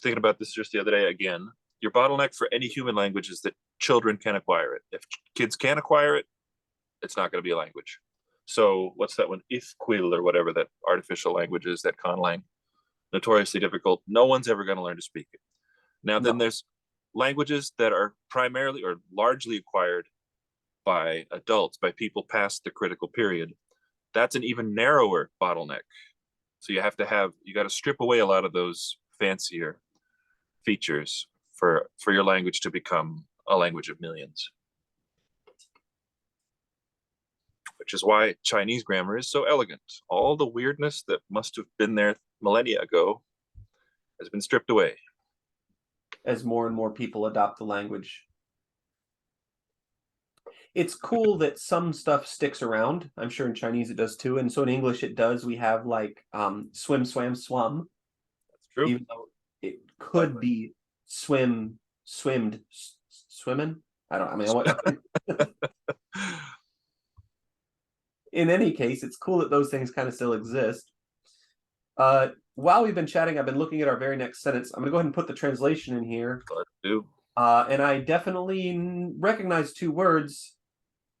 thinking about this just the other day again. Your bottleneck for any human language is that children can acquire it. If kids can't acquire it, it's not going to be a language. So what's that one? Ifquil or whatever that artificial language is, that conlang. Notoriously difficult. No one's ever going to learn to speak it. Now, then there's languages that are primarily or largely acquired by adults, by people past the critical period. That's an even narrower bottleneck. So you got to strip away a lot of those fancier features for your language to become a language of millions. Which is why Chinese grammar is so elegant. All the weirdness that must have been there millennia ago has been stripped away. As more and more people adopt the language. It's cool that some stuff sticks around. I'm sure in Chinese it does too. And so in English it does. We have like swim, swam, swum. That's true. Even though it could be swim, swimmed, swimming. In any case, it's cool that those things kind of still exist. While we've been chatting, I've been looking at our very next sentence. I'm going to go ahead and put the translation in here. Let's do. And I definitely recognize two words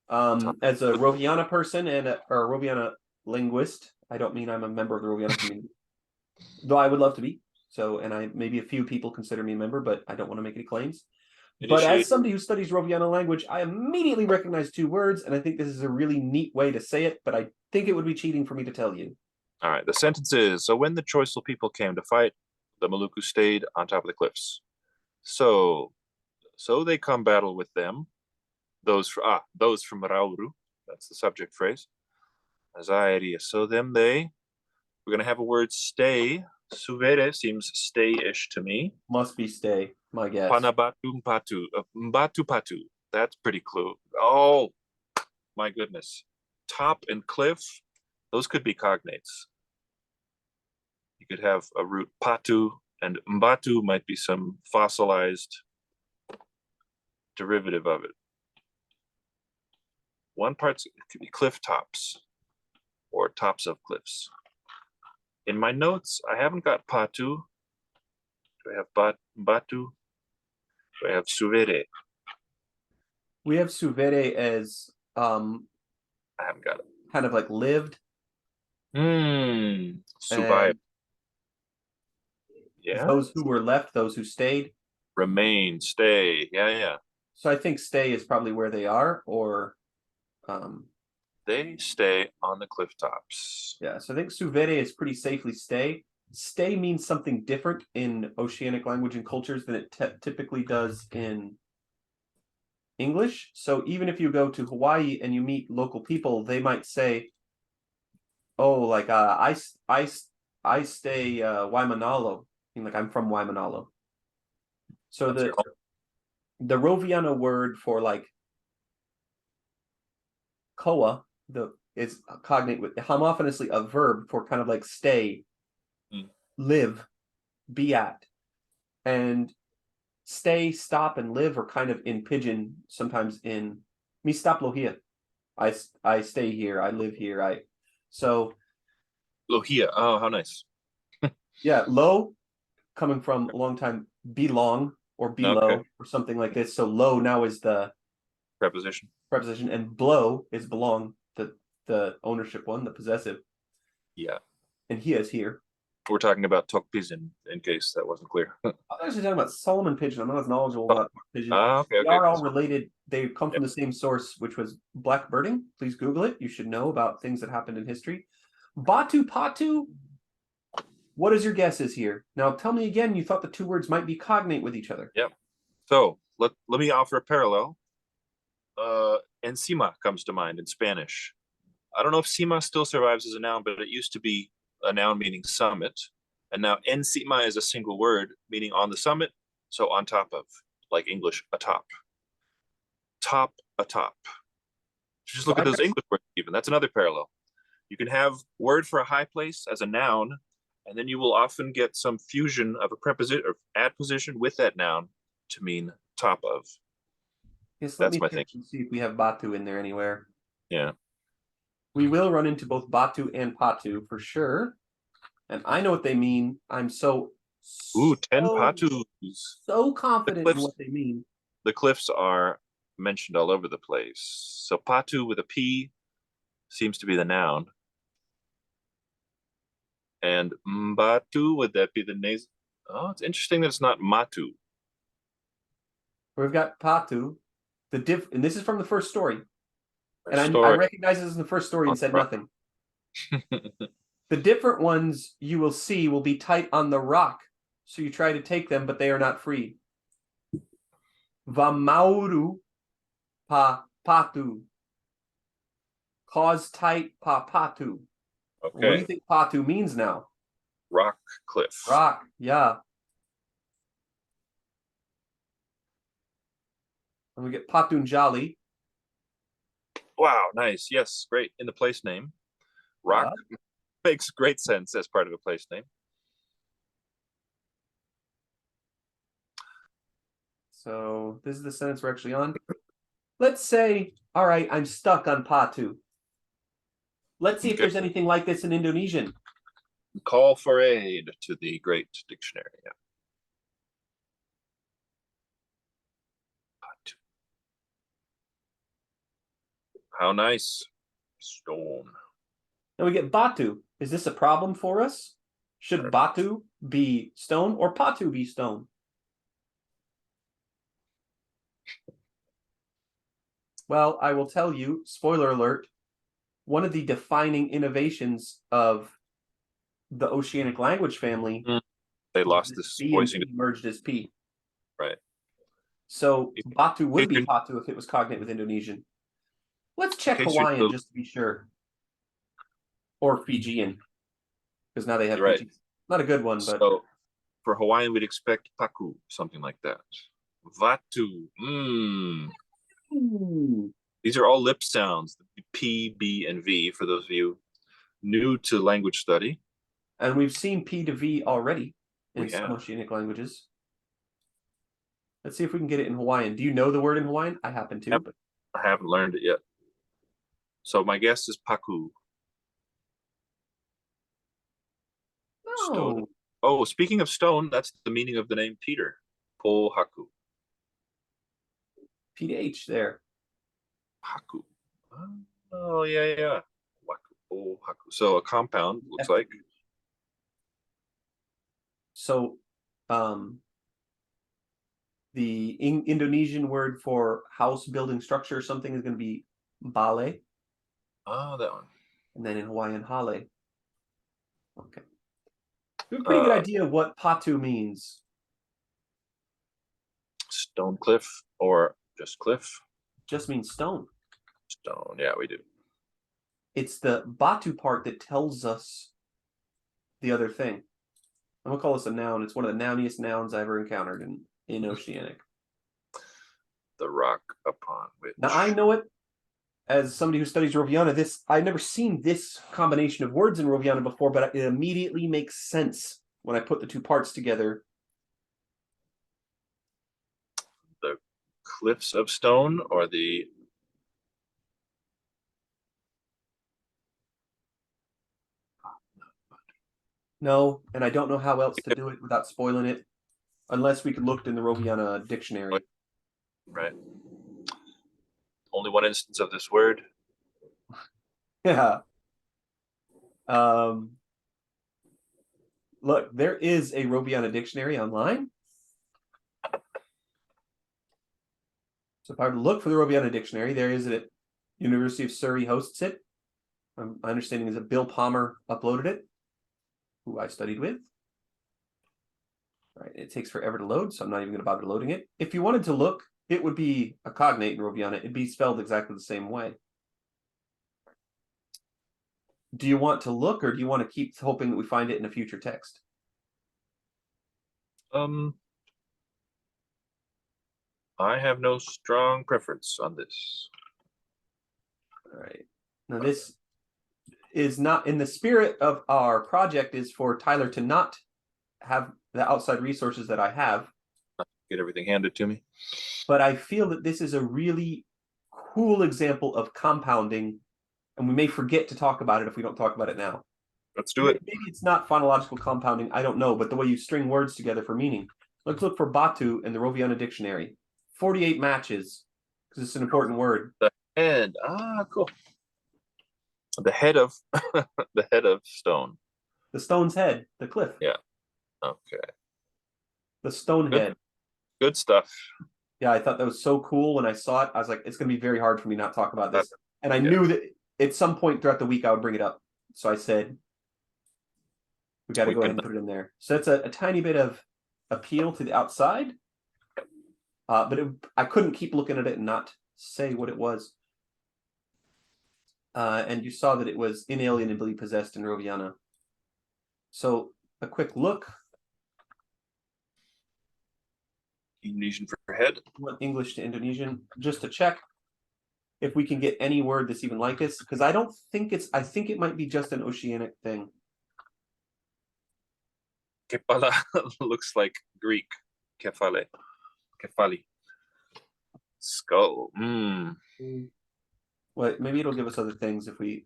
as a Roviana person or a Roviana linguist. I don't mean I'm a member of the Roviana community, though I would love to be. So, and maybe a few people consider me a member, but I don't want to make any claims. But as somebody who studies Roviana language, I immediately recognize two words, and I think this is a really neat way to say it, but I think it would be cheating for me to tell you. All right, the sentence is, so when the Choiseul people came to fight, the Maluku stayed on top of the cliffs. So they come battle with them, those from Rauru, that's the subject phrase. Azairi, so them they, we're going to have a word stay. Suvere seems stay-ish to me. Must be stay, my guess. Panabatu patu, mbatu patu. That's pretty clue. Oh, my goodness. Top and cliff, those could be cognates. You could have a root patu, and mbatu might be some fossilized derivative of it. One part could be cliff tops or tops of cliffs. In my notes, I haven't got patu. Do I have batu? Do I have suvere? We have suvere as I haven't got it. kind of like lived, Survive. and Yeah. those who were left, those who stayed. Remain, stay. Yeah, yeah. So I think stay is probably where they are, or They stay on the cliff tops. yeah. So I think suvere is pretty safely stay. Stay means something different in oceanic language and cultures than it typically does in English. So even if you go to Hawaii and you meet local people, they might say, "Oh, like I stay Waimanalo," like I'm from Waimanalo. So the Roviana word for like koa, the is cognate with homophenously a verb for kind of like stay, live, be at, and stay, stop, and live are kind of in pidgin. Sometimes in mi stop lohia, I stay here, I live here. So Lohia. Oh, how nice. yeah, lo coming from a long time belong or Okay. below or something like this. So lo now is the Preposition. preposition, and blow is belong, the ownership one, the possessive. Yeah. And he is here. We're talking about Tokpiz in case that wasn't clear. I was actually talking about Solomon pigeon. I'm not as knowledgeable about pigeon. Okay, They okay. are all related. They come from Yep. the same source, which was blackbirding. Please Google it. You should know about things that happened in history. Batu Patu. What is your guesses here? Now tell me again, you thought the two words might be cognate with each other. Yep. So let me offer a parallel. Encima comes to mind in Spanish. I don't know if cima still survives as a noun, but it used to be a noun meaning summit. And now encima is a single word meaning on the summit. So on top of, like English, atop. Top, atop. Just look at those English words even. That's another parallel. You can have word for a high place as a noun, and then you will often get some fusion of a preposition or adposition with that noun to mean top of. Yes, let That's me my check thinking. and see if we have Batu in there anywhere. Yeah. We will run into both Batu and Patu for sure. And I know what they mean. I'm so 10 patus. so confident in what they mean. The cliffs are mentioned all over the place. So patu with a P seems to be the noun. And mbatu, would that be the nasal? Oh, it's interesting that it's not matu. We've got Patu. And this is from the first story. And I Story. recognize this is the first story and said nothing. The different ones you will see will be tight on the rock. So you try to take them, but they are not free. Vamauru pa patu. Cause tight pa patu. Okay. What do you think patu means now? Rock cliff. Rock, yeah. And we get Patunjali. Wow, nice. Yes, great. In the place name. Rock makes great sense as part of a place name. So this is the sentence we're actually on. Let's say, all right, I'm stuck on Patu. Let's see if there's anything like this in Indonesian. Call for aid to the great dictionary. Yeah. Patu. How nice. Stone. Then we get Batu. Is this a problem for us? Should Batu be stone or Patu be stone? Well, I will tell you, spoiler alert, one of the defining innovations of the oceanic language family, they lost this B and P merged as P. Right. So Batu would be Patu if it was cognate with Indonesian. Let's check Hawaiian just to be sure. Or Fijian. Because now they have Fiji. Not a good one, but so for Hawaiian we'd expect paku, something like that. Vatu. These are all lip sounds. P, B, and V for those of you new to language study. And we've seen P to V already in some oceanic languages. Let's see if we can get it in Hawaiian. Do you know the word in Hawaiian? I happen to. But I haven't learned it yet. So my guess is paku. Stone. No. Oh, speaking of stone, that's the meaning of the name Peter. Po Haku. PH there. Haku. Oh, yeah. Waku. Po Haku. So a compound looks like. So, the Indonesian word for house, building, structure, or something is going to be bale, Oh, that one. and then in Hawaiian, hale. Okay. We have a pretty good idea of what patu means. Stone cliff or just cliff? Just means stone. Stone. Yeah, we do. It's the batu part that tells us the other thing. I'm gonna call this a noun. It's one of the nouniest nouns I ever encountered in Oceanic. The rock upon which. Now I know it as somebody who studies Roviana. I've never seen this combination of words in Roviana before, but it immediately makes sense when I put the two parts together. The cliffs of stone or the. No, and I don't know how else to do it without spoiling it, unless we could look in the Roviana dictionary. Right. Only one instance of this word. Yeah. Look, there is a Roviana dictionary online. So if I were to look for the Roviana dictionary, there is it. University of Surrey hosts it. My understanding is that Bill Palmer uploaded it, who I studied with. All right, it takes forever to load, so I'm not even going to bother loading it. If you wanted to look, it would be a cognate in Roviana. It'd be spelled exactly the same way. Do you want to look, or do you want to keep hoping that we find it in a future text? I have no strong preference on this. All right. Now this is not in the spirit of our project is for Tyler to not have the outside resources that I have. Get everything handed to me. But I feel that this is a really cool example of compounding, and we may forget to talk about it if we don't talk about it now. Let's do it. Maybe it's not phonological compounding, I don't know, but the way you string words together for meaning. Let's look for batu in the Roviana dictionary. 48 matches, because it's an important word. The head. Cool. The head of the head of stone. The stone's head, the cliff. Yeah. Okay. The stone head. Good stuff. Yeah, I thought that was so cool when I saw it. I was like, it's going to be very hard for me not to talk about this. And I knew that at some point throughout the week I would bring it up. So I said, we got to go ahead and put it in there. So that's a tiny bit of appeal to the outside. But I couldn't keep looking at it and not say what it was. And you saw that it was inalienably possessed in Roviana. So a quick look. Indonesian for head. English to Indonesian, just to check if we can get any word that's even like this, because I think it might be just an Oceanic thing. Kepala looks like Greek. Kefale. Kefali. Skull. Well, maybe it'll give us other things if we.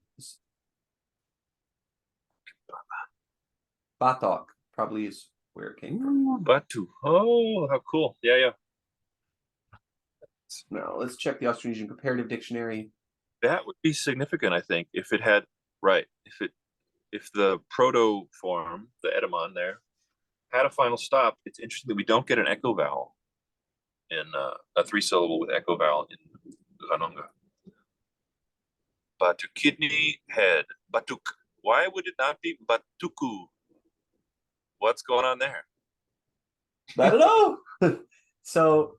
Batok probably is where it came from. Batu. Oh, how cool. Yeah. Now let's check the Austronesian Comparative Dictionary. That would be significant, I think, if it had if the proto form, the etymon there, had a final stop. It's interesting that we don't get an echo vowel in a 3-syllable with echo vowel in Ghanongga. Batu kidney head. Batuk. Why would it not be Batuku? What's going on there? I don't know. So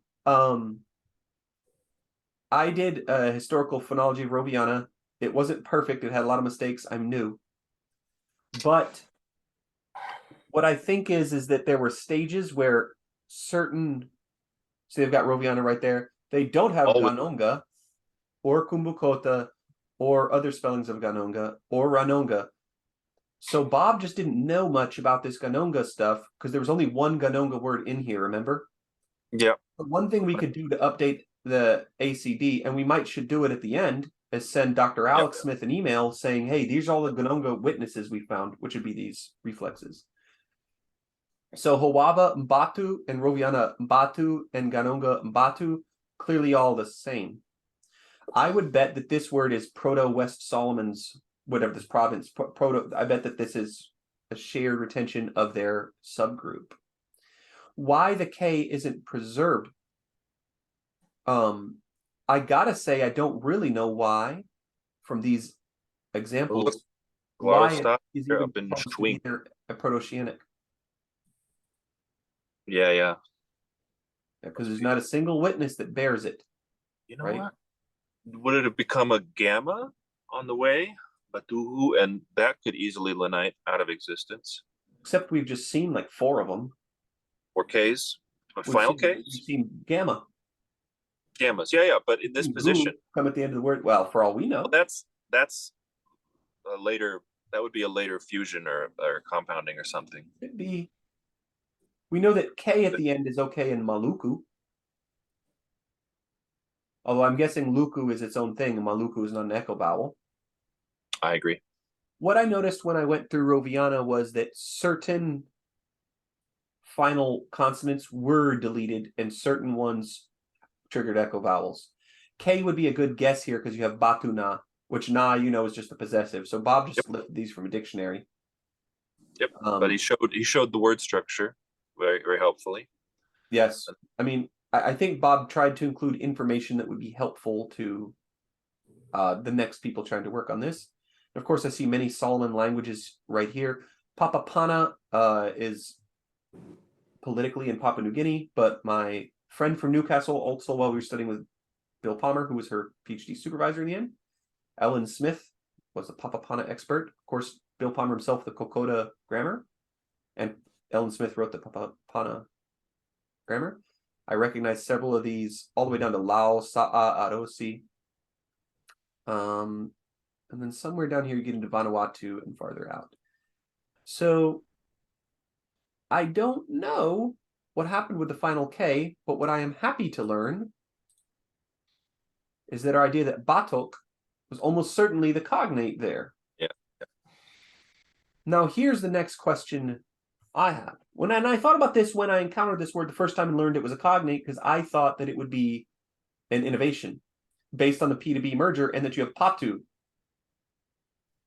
I did a historical phonology of Roviana. It wasn't perfect. It had a lot of mistakes. I'm new. But what I think is that there were stages where certain, so they've got Roviana right there. They don't have Ghanongga or Kubokota or other spellings of Ghanongga or Ghanongga. So Bob just didn't know much about this Ghanongga stuff because there was only one Ghanongga word in here, remember? Yeah. But one thing we could do to update the ACD, and we should do it at the end, is send Dr. Alex Smith an email saying, hey, these are all the Ghanongga witnesses we found, which would be these reflexes. So Hawaba Mbatu and Roviana Mbatu and Ghanongga Mbatu, clearly all the same. I would bet that this word is Proto-West Solomon's, whatever this province, I bet that this is a shared retention of their subgroup. Why the K isn't preserved? I gotta say I don't really know why from these examples why it is even up in either a Proto-Oceanic. Yeah. Because there's not a single witness that bears it. You know what? Would it have become a gamma on the way? Batuhu, and that could easily lenite out of existence. Except we've just seen like 4 of them. 4 Ks? Final Ks? We've seen gamma. Gammas, yeah. But in this position, come at the end of the word. Well, for all we know, that's a later. That would be a later fusion or compounding or something. Could be. We know that K at the end is okay in Maluku. Although I'm guessing Luku is its own thing, and Maluku is not an echo vowel. I agree. What I noticed when I went through Roviana was that certain final consonants were deleted and certain ones triggered echo vowels. K would be a good guess here because you have Batuna, which na, is just a possessive. So Bob just lifted these from a dictionary. Yep, but he showed the word structure very, very helpfully. Yes. I mean, I think Bob tried to include information that would be helpful to the next people trying to work on this. And of course, I see many Solomon languages right here. Papapana is politically in Papua New Guinea, but my friend from Newcastle, also while we were studying with Bill Palmer, who was her PhD supervisor in the end, Ellen Smith was a Papapana expert. Of course, Bill Palmer himself, the Kubokota grammar, and Ellen Smith wrote the Papapana grammar. I recognize several of these all the way down to Lao, Sa'a, Arosi. And then somewhere down here you get into Vanuatu and farther out. So I don't know what happened with the final K, but what I am happy to learn is that our idea that Batok was almost certainly the cognate there. Yeah. Now here's the next question I have. And I thought about this when I encountered this word the first time and learned it was a cognate, because I thought that it would be an innovation based on the P to B merger and that you have Patu.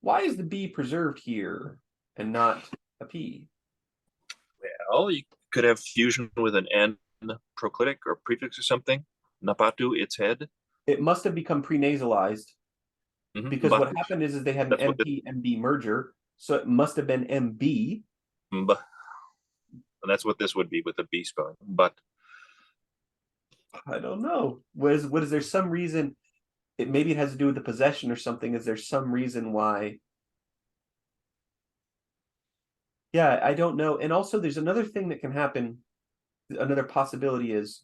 Why is the B preserved here and not a P? Well, you could have fusion with an N proclitic or prefix or something. Napatu, its head. It must have become prenasalized because what happened is they had an MP-MB merger, so it must have been MB. And that's what this would be with the B spelling. But I don't know. What is there some reason? Maybe it has to do with the possession or something. Is there some reason why? Yeah, I don't know. And also, there's another thing that can happen. Another possibility is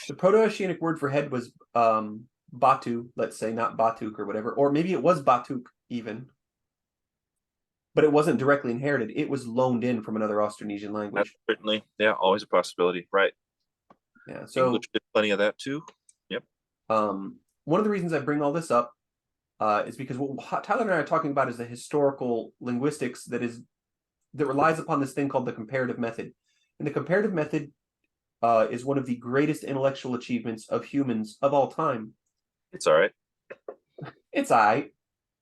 the Proto-Oceanic word for head was Batu, let's say, not Batuk or whatever, or maybe it was Batuk even, but it wasn't directly inherited. It was loaned in from another Austronesian language. That's certainly, yeah, always a possibility, right? Yeah, so English did plenty of that too. Yep. One of the reasons I bring all this up is because what Tyler and I are talking about is the historical linguistics that relies upon this thing called the comparative method. And the comparative method is one of the greatest intellectual achievements of humans of all time. It's all right. It's all right.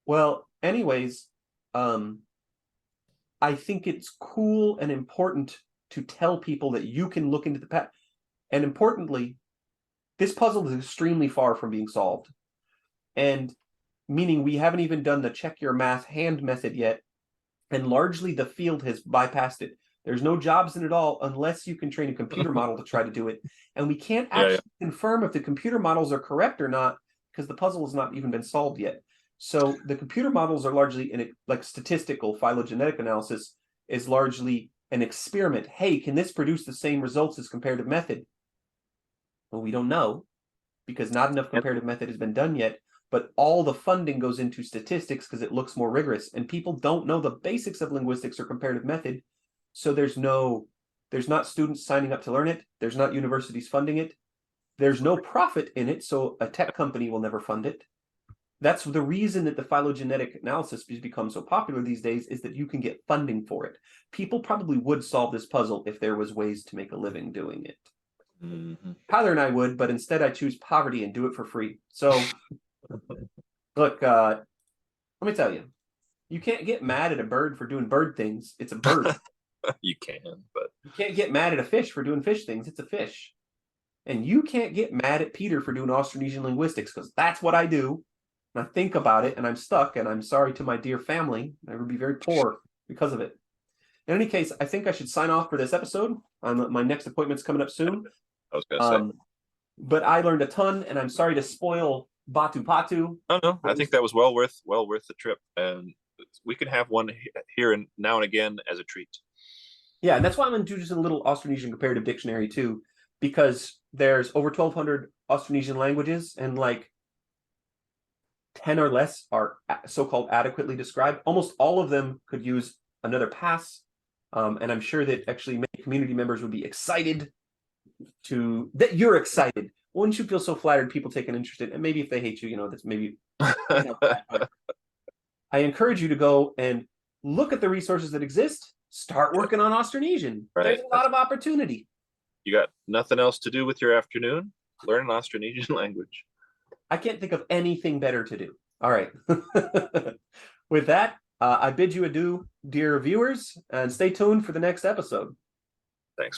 Well, anyways, I think it's cool and important to tell people that you can look into the past. And importantly, this puzzle is extremely far from being solved. And meaning we haven't even done the check your math hand method yet. And largely the field has bypassed it. There's no jobs in it all unless you can train a computer model to try to do it. And we can't actually confirm if the computer models are correct or not because the puzzle has not even been solved yet. So the computer models are largely like statistical phylogenetic analysis is largely an experiment. Hey, can this produce the same results as comparative method? Well, we don't know because not enough comparative method has been done yet. But all the funding goes into statistics because it looks more rigorous. And people don't know the basics of linguistics or comparative method. So there's not students signing up to learn it. There's not universities funding it. There's no profit in it. So a tech company will never fund it. That's the reason that the phylogenetic analysis has become so popular these days, is that you can get funding for it. People probably would solve this puzzle if there was ways to make a living doing it. Mm-hmm. Tyler and I would, but instead I choose poverty and do it for free. So, look, let me tell you, you can't get mad at a bird for doing bird things. It's a bird. You can, but You can't get mad at a fish for doing fish things. It's a fish. And you can't get mad at Peter for doing Austronesian linguistics, because that's what I do. And I think about it, and I'm stuck, and I'm sorry to my dear family. I would be very poor because of it. In any case, I think I should sign off for this episode. My next appointment's coming up soon. I was going to say. But I learned a ton, and I'm sorry to spoil Batu Patu. Oh no, I think that was well worth the trip, and we can have one here and now and again as a treat. Yeah, and that's why I'm introducing a little Austronesian comparative dictionary too, because there's over 1,200 Austronesian languages, and like 10 or less are so-called adequately described. Almost all of them could use another pass, and I'm sure that actually many community members would be excited that you're excited. Wouldn't you feel so flattered people take an interest in, and maybe if they hate you, that's maybe. I encourage you to go and look at the resources that exist. Start working on Austronesian. Right. There's a lot of opportunity. You got nothing else to do with your afternoon? Learn an Austronesian language. I can't think of anything better to do. All right. With that, I bid you adieu, dear viewers, and stay tuned for the next episode.